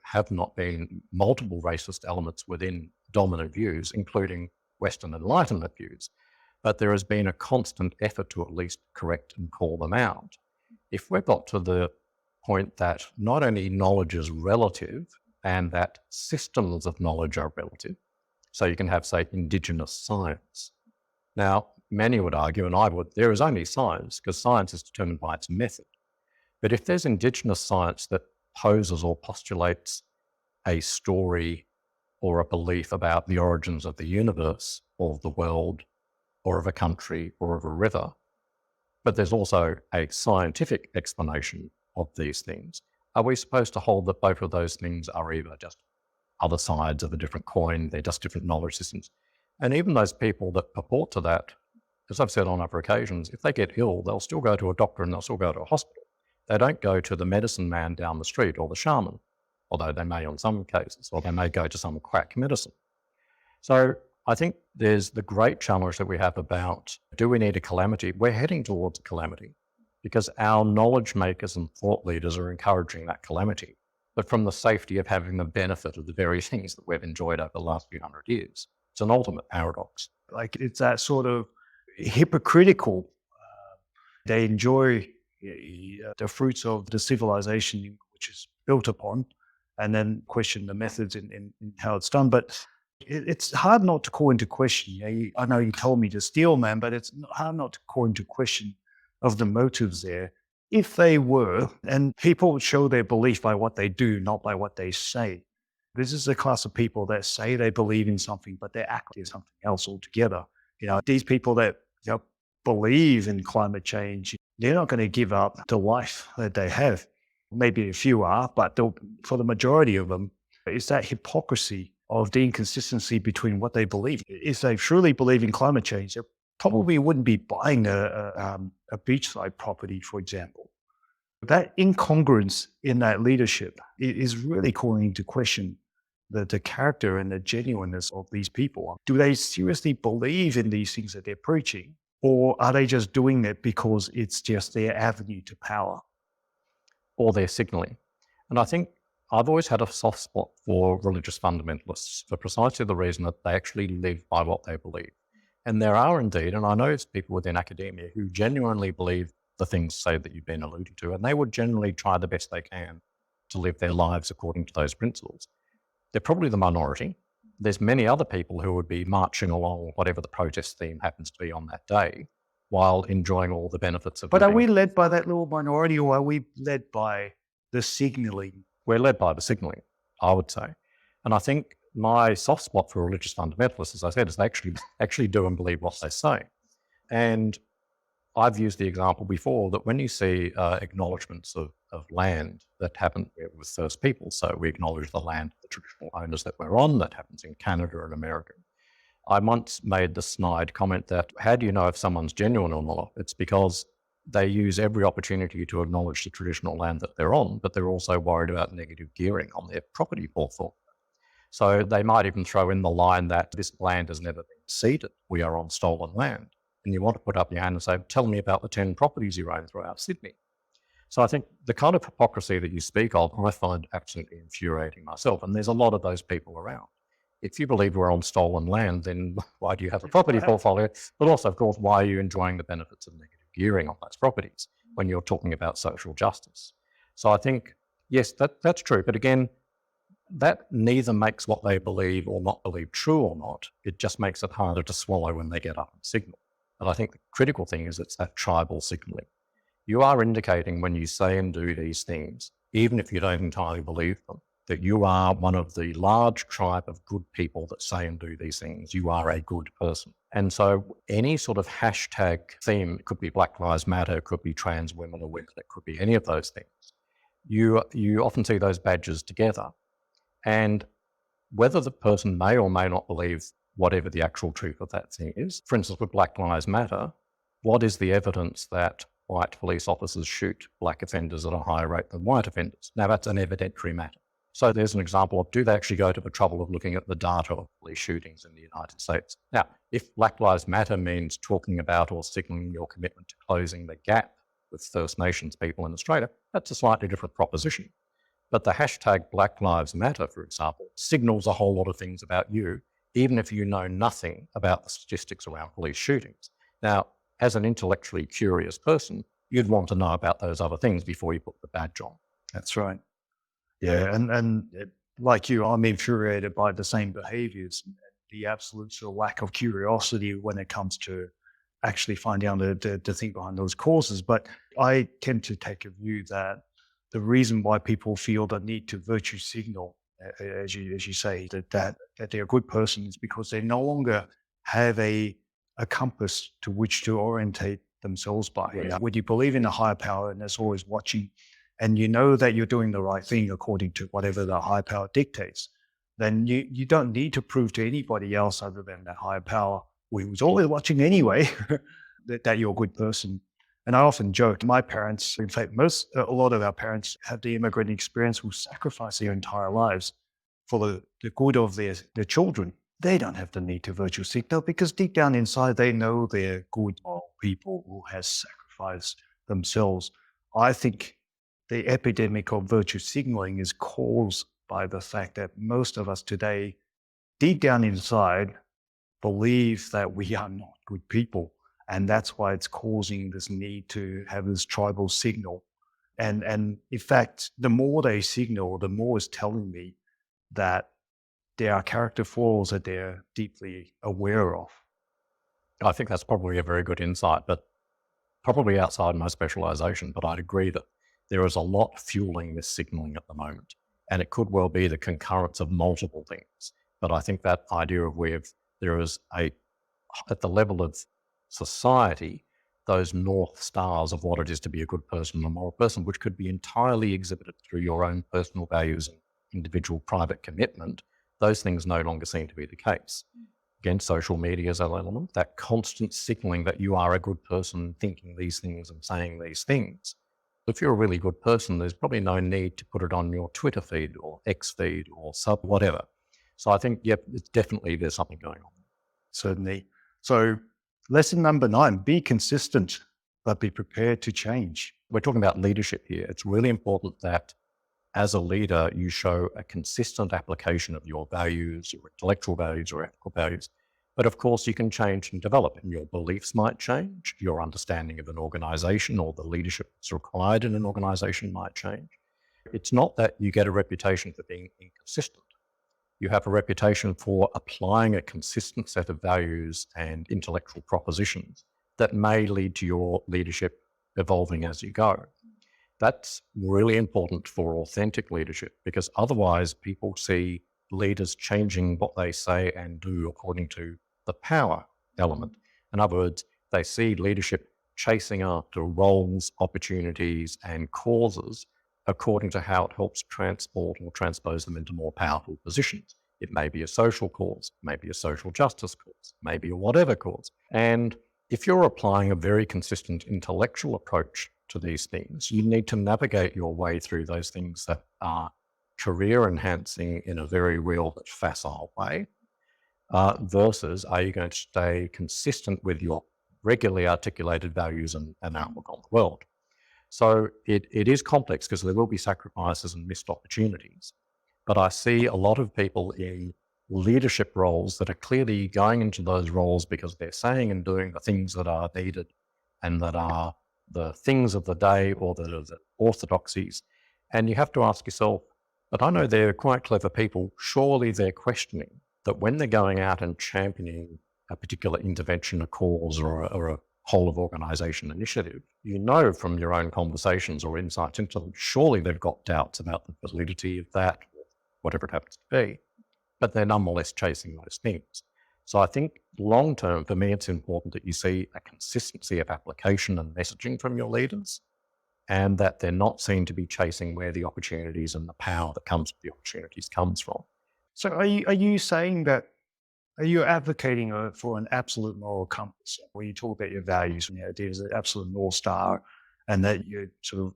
Speaker 2: have not been multiple racist elements within dominant views, including Western Enlightenment views, but there has been a constant effort to at least correct and call them out. If we've got to the point that not only knowledge is relative and that systems of knowledge are relative, so you can have, say, indigenous science. Now, many would argue, and I would, there is only science because science is determined by its method. But if there's indigenous science that poses or postulates a story or a belief about the origins of the universe or of the world or of a country or of a river, but there's also a scientific explanation of these things, are we supposed to hold that both of those things are either just other sides of a different coin, they're just different knowledge systems? And even those people that purport to that, as I've said on other occasions, if they get ill, they'll still go to a doctor and they'll still go to a hospital. They don't go to the medicine man down the street or the shaman, although they may on some cases, or they may go to some quack medicine. So I think there's the great challenge that we have about, do we need a calamity? We're heading towards a calamity because our knowledge makers and thought leaders are encouraging that calamity, but from the safety of having the benefit of the very things that we've enjoyed over the last few hundred years. It's an ultimate paradox.
Speaker 1: Like it's that sort of hypocritical. They enjoy the fruits of the civilization which is built upon, and then question the methods in how it's done. But it's hard not to call into question. I know you told me to Steelman, but it's hard not to call into question of the motives there. If they were, and people show their belief by what they do, not by what they say. This is a class of people that say they believe in something, but they're acting something else altogether. These people that believe in climate change, they're not going to give up the life that they have. Maybe a few are, but for the majority of them, it's that hypocrisy of the inconsistency between what they believe. If they truly believe in climate change, they probably wouldn't be buying a beachside property, for example. That incongruence in that leadership is really calling into question the character and the genuineness of these people. Do they seriously believe in these things that they're preaching? Or are they just doing it because it's just their avenue to power?
Speaker 2: Or they're signaling. And I think I've always had a soft spot for religious fundamentalists for precisely the reason that they actually live by what they believe. And there are indeed, and I know people within academia who genuinely believe the things, say, that you've been alluding to, and they would generally try the best they can to live their lives according to those principles. They're probably the minority. There's many other people who would be marching along whatever the protest theme happens to be on that day while enjoying all the benefits of
Speaker 1: But
Speaker 2: living.
Speaker 1: Are we led by that little minority, or are we led by the signaling?
Speaker 2: We're led by the signaling, I would say. And I think my soft spot for religious fundamentalists, as I said, is they actually do and believe what they say. And I've used the example before that when you see acknowledgements of land that happen with First People, so we acknowledge the land of the traditional owners that we're on, that happens in Canada and America. I once made the snide comment that, how do you know if someone's genuine or not? It's because they use every opportunity to acknowledge the traditional land that they're on, but they're also worried about negative gearing on their property portfolio. So they might even throw in the line that this land has never been ceded. We are on stolen land. And you want to put up your hand and say, tell me about the 10 properties you own throughout Sydney. So I think the kind of hypocrisy that you speak of, I find absolutely infuriating myself. And there's a lot of those people around. If you believe we're on stolen land, then why do you have a property portfolio? But also, of course, why are you enjoying the benefits of negative gearing on those properties when you're talking about social justice? So I think, yes, that's true. But again, that neither makes what they believe or not believe true or not. It just makes it harder to swallow when they get up and signal. And I think the critical thing is it's that tribal signaling. You are indicating when you say and do these things, even if you don't entirely believe them, that you are one of the large tribe of good people that say and do these things. You are a good person. And so any sort of hashtag theme, it could be Black Lives Matter, it could be trans women or women, it could be any of those things. You often see those badges together. And whether the person may or may not believe whatever the actual truth of that thing is, for instance, with Black Lives Matter, what is the evidence that white police officers shoot black offenders at a higher rate than white offenders? Now, that's an evidentiary matter. So there's an example of, do they actually go to the trouble of looking at the data of police shootings in the United States? Now, if Black Lives Matter means talking about or signaling your commitment to closing the gap with First Nations people in Australia, that's a slightly different proposition. But the hashtag Black Lives Matter, for example, signals a whole lot of things about you, even if you know nothing about the statistics around police shootings. Now, as an intellectually curious person, you'd want to know about those other things before you put the badge on.
Speaker 1: That's right. Yeah, and like you, I'm infuriated by the same behaviors, the absolute sort of lack of curiosity when it comes to actually finding out the thing behind those causes. But I tend to take a view that the reason why people feel the need to virtue signal, as you say, that they're a good person is because they no longer have a compass to which to orientate themselves by.
Speaker 2: Yeah.
Speaker 1: When you believe in a higher power and that's always watching, and you know that you're doing the right thing according to whatever the higher power dictates, then you don't need to prove to anybody else other than that higher power, who's always watching anyway, that you're a good person. And I often joke, my parents, in fact, a lot of our parents have the immigrant experience, who sacrifice their entire lives for the good of their children. They don't have the need to virtue signal because deep down inside, they know they're good people who has sacrificed themselves. I think the epidemic of virtue signaling is caused by the fact that most of us today, deep down inside, believe that we are not good people. And that's why it's causing this need to have this tribal signal. And in fact, the more they signal, the more it's telling me that there are character flaws that they're deeply aware of.
Speaker 2: I think that's probably a very good insight, but probably outside my specialization. But I'd agree that there is a lot fueling this signaling at the moment. And it could well be the concurrence of multiple things. But I think that idea of where there is at the level of society, those north stars of what it is to be a good person and a moral person, which could be entirely exhibited through your own personal values and individual private commitment, those things no longer seem to be the case. Again, social media is an element, that constant signaling that you are a good person, thinking these things and saying these things. If you're a really good person, there's probably no need to put it on your Twitter feed or X feed or sub whatever. So I think, yep, it's definitely there's something going on.
Speaker 1: Certainly. So lesson number 9, be consistent, but be prepared to change.
Speaker 2: We're talking about leadership here. It's really important that as a leader, you show a consistent application of your values, your intellectual values or ethical values. But of course, you can change and develop, and your beliefs might change. Your understanding of an organization or the leadership that's required in an organization might change. It's not that you get a reputation for being inconsistent. You have a reputation for applying a consistent set of values and intellectual propositions that may lead to your leadership evolving as you go. That's really important for authentic leadership, because otherwise people see leaders changing what they say and do according to the power element. In other words, they see leadership chasing after roles, opportunities, and causes according to how it helps transport or transpose them into more powerful positions. It may be a social cause, maybe a social justice cause, maybe a whatever cause. And if you're applying a very consistent intellectual approach to these things, you need to navigate your way through those things that are career enhancing in a very real but facile way, versus are you going to stay consistent with your regularly articulated values and outlook on the world. So it is complex because there will be sacrifices and missed opportunities. But I see a lot of people in leadership roles that are clearly going into those roles because they're saying and doing the things that are needed and that are the things of the day or that are the orthodoxies. And you have to ask yourself, But I know they're quite clever people. Surely they're questioning that when they're going out and championing a particular intervention, a cause, or a whole of organisation initiative, you know from your own conversations or insights into them, surely they've got doubts about the validity of that, or whatever it happens to be, but they're nonetheless chasing those things. So I think long term, for me, it's important that you see a consistency of application and messaging from your leaders, and that they're not seen to be chasing where the opportunities and the power that comes with the opportunities comes from.
Speaker 1: So are you saying that, are you advocating for an absolute moral compass where you talk about your values and the idea is an absolute North Star and that you sort of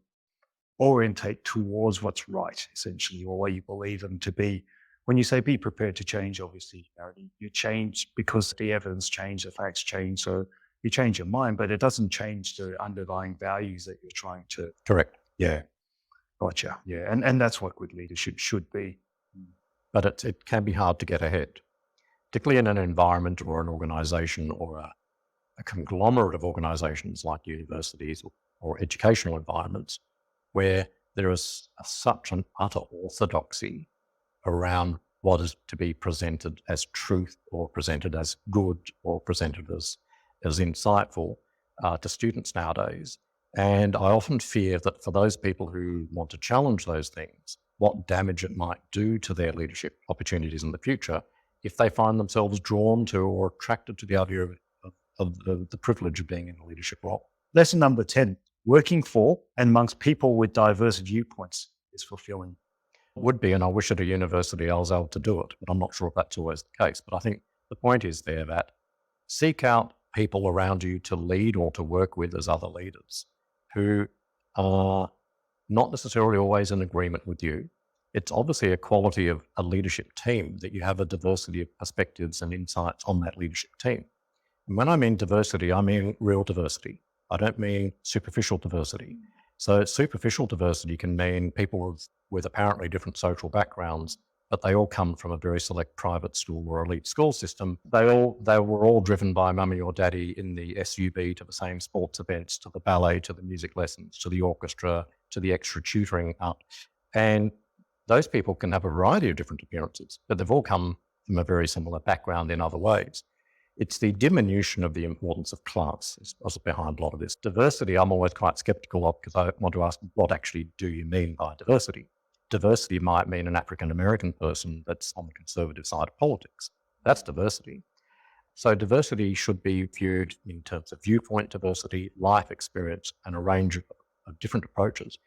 Speaker 1: orientate towards what's right, essentially, or what you believe them to be? When you say be prepared to change, obviously, you change because the evidence changed, the facts change. So you change your mind, but it doesn't change the underlying values that you're trying to.
Speaker 2: Correct.
Speaker 1: Yeah. Gotcha. Yeah. And that's what good leadership should be.
Speaker 2: But it can be hard to get ahead, particularly in an environment or an organisation or a conglomerate of organisations like universities or educational environments where there is such an utter orthodoxy around what is to be presented as truth or presented as good or presented as insightful to students nowadays. And I often fear that for those people who want to challenge those things, what damage it might do to their leadership opportunities in the future if they find themselves drawn to or attracted to the idea of the privilege of being in a leadership role.
Speaker 1: Lesson number 10, working for and amongst people with diverse viewpoints is fulfilling.
Speaker 2: Would be, and I wish at a university I was able to do it, but I'm not sure if that's always the case. But I think the point is there that seek out people around you to lead or to work with as other leaders who are not necessarily always in agreement with you. It's obviously a quality of a leadership team that you have a diversity of perspectives and insights on that leadership team. And when I mean diversity, I mean real diversity. I don't mean superficial diversity. So superficial diversity can mean people with apparently different social backgrounds, but they all come from a very select private school or elite school system. They were all driven by mummy or daddy in the SUB to the same sports events, to the ballet, to the music lessons, to the orchestra, to the extra tutoring up. And those people can have a variety of different appearances, but they've all come from a very similar background in other ways. It's the diminution of the importance of class is behind a lot of this. Diversity, I'm always quite skeptical of because I want to ask, what actually do you mean by diversity? Diversity might mean an African-American person that's on the conservative side of politics. That's diversity. So diversity should be viewed in terms of viewpoint diversity, life experience, and a range of different approaches.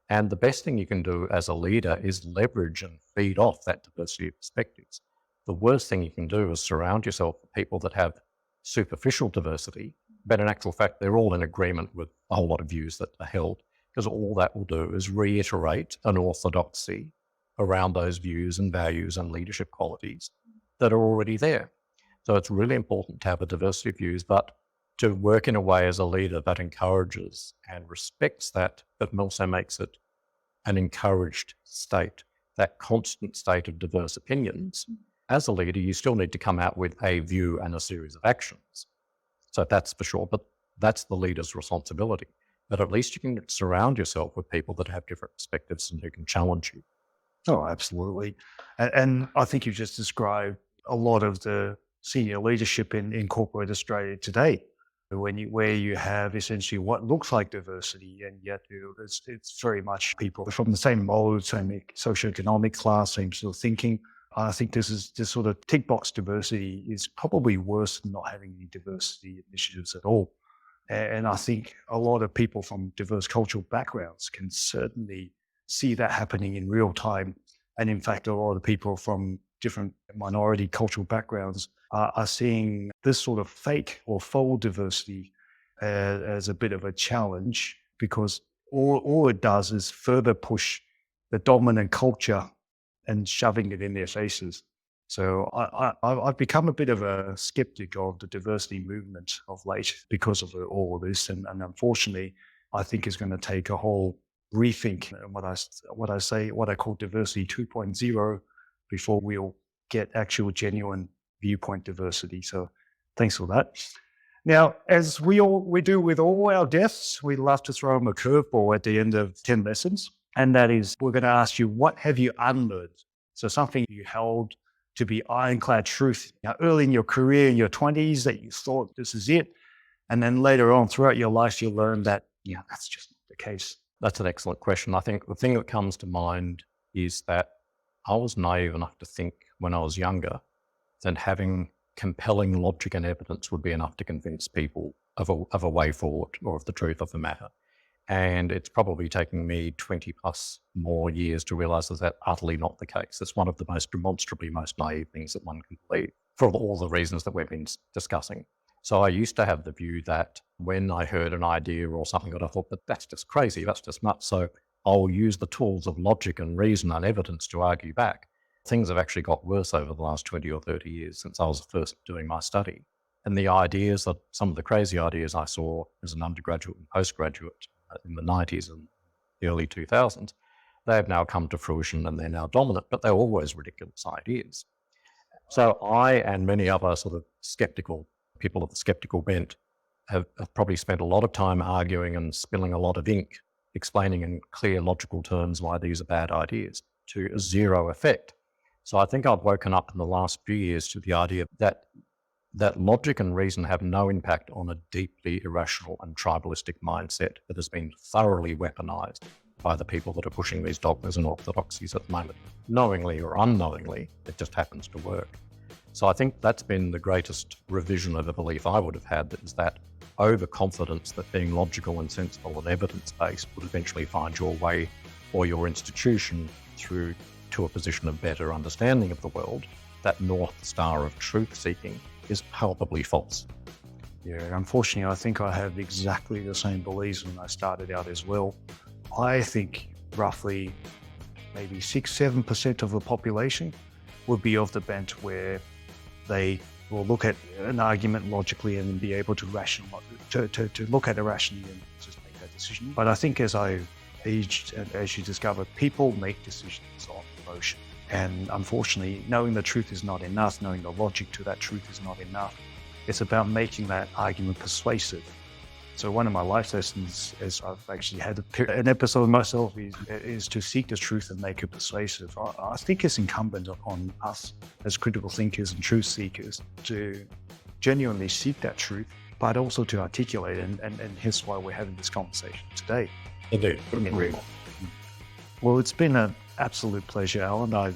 Speaker 2: And the best thing you can do as a leader is leverage and feed off that diversity of perspectives. The worst thing you can do is surround yourself with people that have superficial diversity, but in actual fact, they're all in agreement with a whole lot of views that are held, because all that will do is reiterate an orthodoxy around those views and values and leadership qualities that are already there. So it's really important to have a diversity of views, but to work in a way as a leader that encourages and respects that, but also makes it an encouraged state, that constant state of diverse opinions. As a leader, you still need to come out with a view and a series of actions. So that's for sure, but that's the leader's responsibility. But at least you can surround yourself with people that have different perspectives and who can challenge you.
Speaker 1: Oh, absolutely. And I think you've just described a lot of the senior leadership in corporate Australia today, where you have essentially what looks like diversity, and yet it's very much people from the same mode, same socioeconomic class, same sort of thinking. I think this sort of tick box diversity is probably worse than not having any diversity initiatives at all. And I think a lot of people from diverse cultural backgrounds can certainly see that happening in real time. And in fact, a lot of people from different minority cultural backgrounds are seeing this sort of fake or faux diversity as a bit of a challenge, because all it does is further push the dominant culture and shoving it in their faces. So I've become a bit of a skeptic of the diversity movement of late because of all of this. And unfortunately, I think it's going to take a whole rethink in what I call diversity 2.0 before we'll get actual genuine viewpoint diversity. So thanks for that. Now, as we do with all our guests, we love to throw them a curveball at the end of 10 lessons. And that is, we're going to ask you, what have you unlearned? So something you held to be ironclad truth early in your career, in your 20s, that you thought this is it. And then later on throughout your life, you learn that, that's just not the case.
Speaker 2: That's an excellent question. I think the thing that comes to mind is that I was naive enough to think when I was younger that having compelling logic and evidence would be enough to convince people of a way forward or of the truth of the matter. And it's probably taken me 20 plus more years to realize that that's utterly not the case. It's one of the most demonstrably most naive things that one can believe for all the reasons that we've been discussing. So I used to have the view that when I heard an idea or something that I thought, but that's just crazy, that's just nuts. So I'll use the tools of logic and reason and evidence to argue back. Things have actually got worse over the last 20 or 30 years since I was first doing my study. And the ideas, that some of the crazy ideas I saw as an undergraduate and postgraduate in the 90s and the early 2000s, they have now come to fruition and they're now dominant, but they're always ridiculous ideas. So I and many other sort of skeptical people of the skeptical bent have probably spent a lot of time arguing and spilling a lot of ink, explaining in clear logical terms why these are bad ideas, to zero effect. So I think I've woken up in the last few years to the idea that logic and reason have no impact on a deeply irrational and tribalistic mindset that has been thoroughly weaponized by the people that are pushing these dogmas and orthodoxies at the moment. Knowingly or unknowingly, it just happens to work. So I think that's been the greatest revision of the belief I would have had, is that overconfidence that being logical and sensible and evidence-based would eventually find your way or your institution through to a position of better understanding of the world. That North Star of truth-seeking is palpably false.
Speaker 1: Yeah, unfortunately, I think I have exactly the same beliefs when I started out as well. I think roughly maybe 6-7% of the population would be of the bent where they will look at an argument logically and be able to to look at it rationally and just make that decision. But I think as I aged and as you discover, people make decisions on emotion. And unfortunately, knowing the truth is not enough, knowing the logic to that truth is not enough. It's about making that argument persuasive. So one of my life lessons, as I've actually had an episode myself, is to seek the truth and make it persuasive. I think it's incumbent on us as critical thinkers and truth seekers to genuinely seek that truth, but also to articulate it. And here's why we're having this conversation today.
Speaker 2: Indeed.
Speaker 1: Well, it's been an absolute pleasure, Alan. I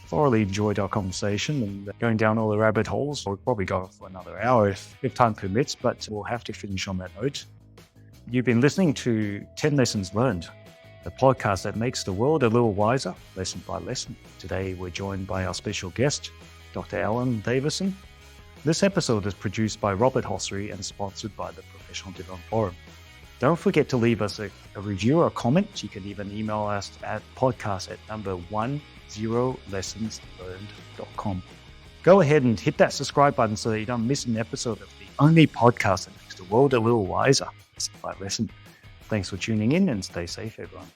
Speaker 1: thoroughly enjoyed our conversation and going down all the rabbit holes. We'll probably go for another hour if time permits, but we'll have to finish on that note. You've been listening to 10 Lessons Learned, the podcast that makes the world a little wiser, lesson by lesson. Today, we're joined by our special guest, Dr. Alan Davison. This episode is produced by Robert Hossery and sponsored by the Professional Development Forum. Don't forget to leave us a review or a comment. You can even email us at podcast@10lessonslearned.com. Go ahead and hit that subscribe button so that you don't miss an episode of the only podcast that makes the world a little wiser, lesson by lesson. Thanks for tuning in and stay safe, everyone.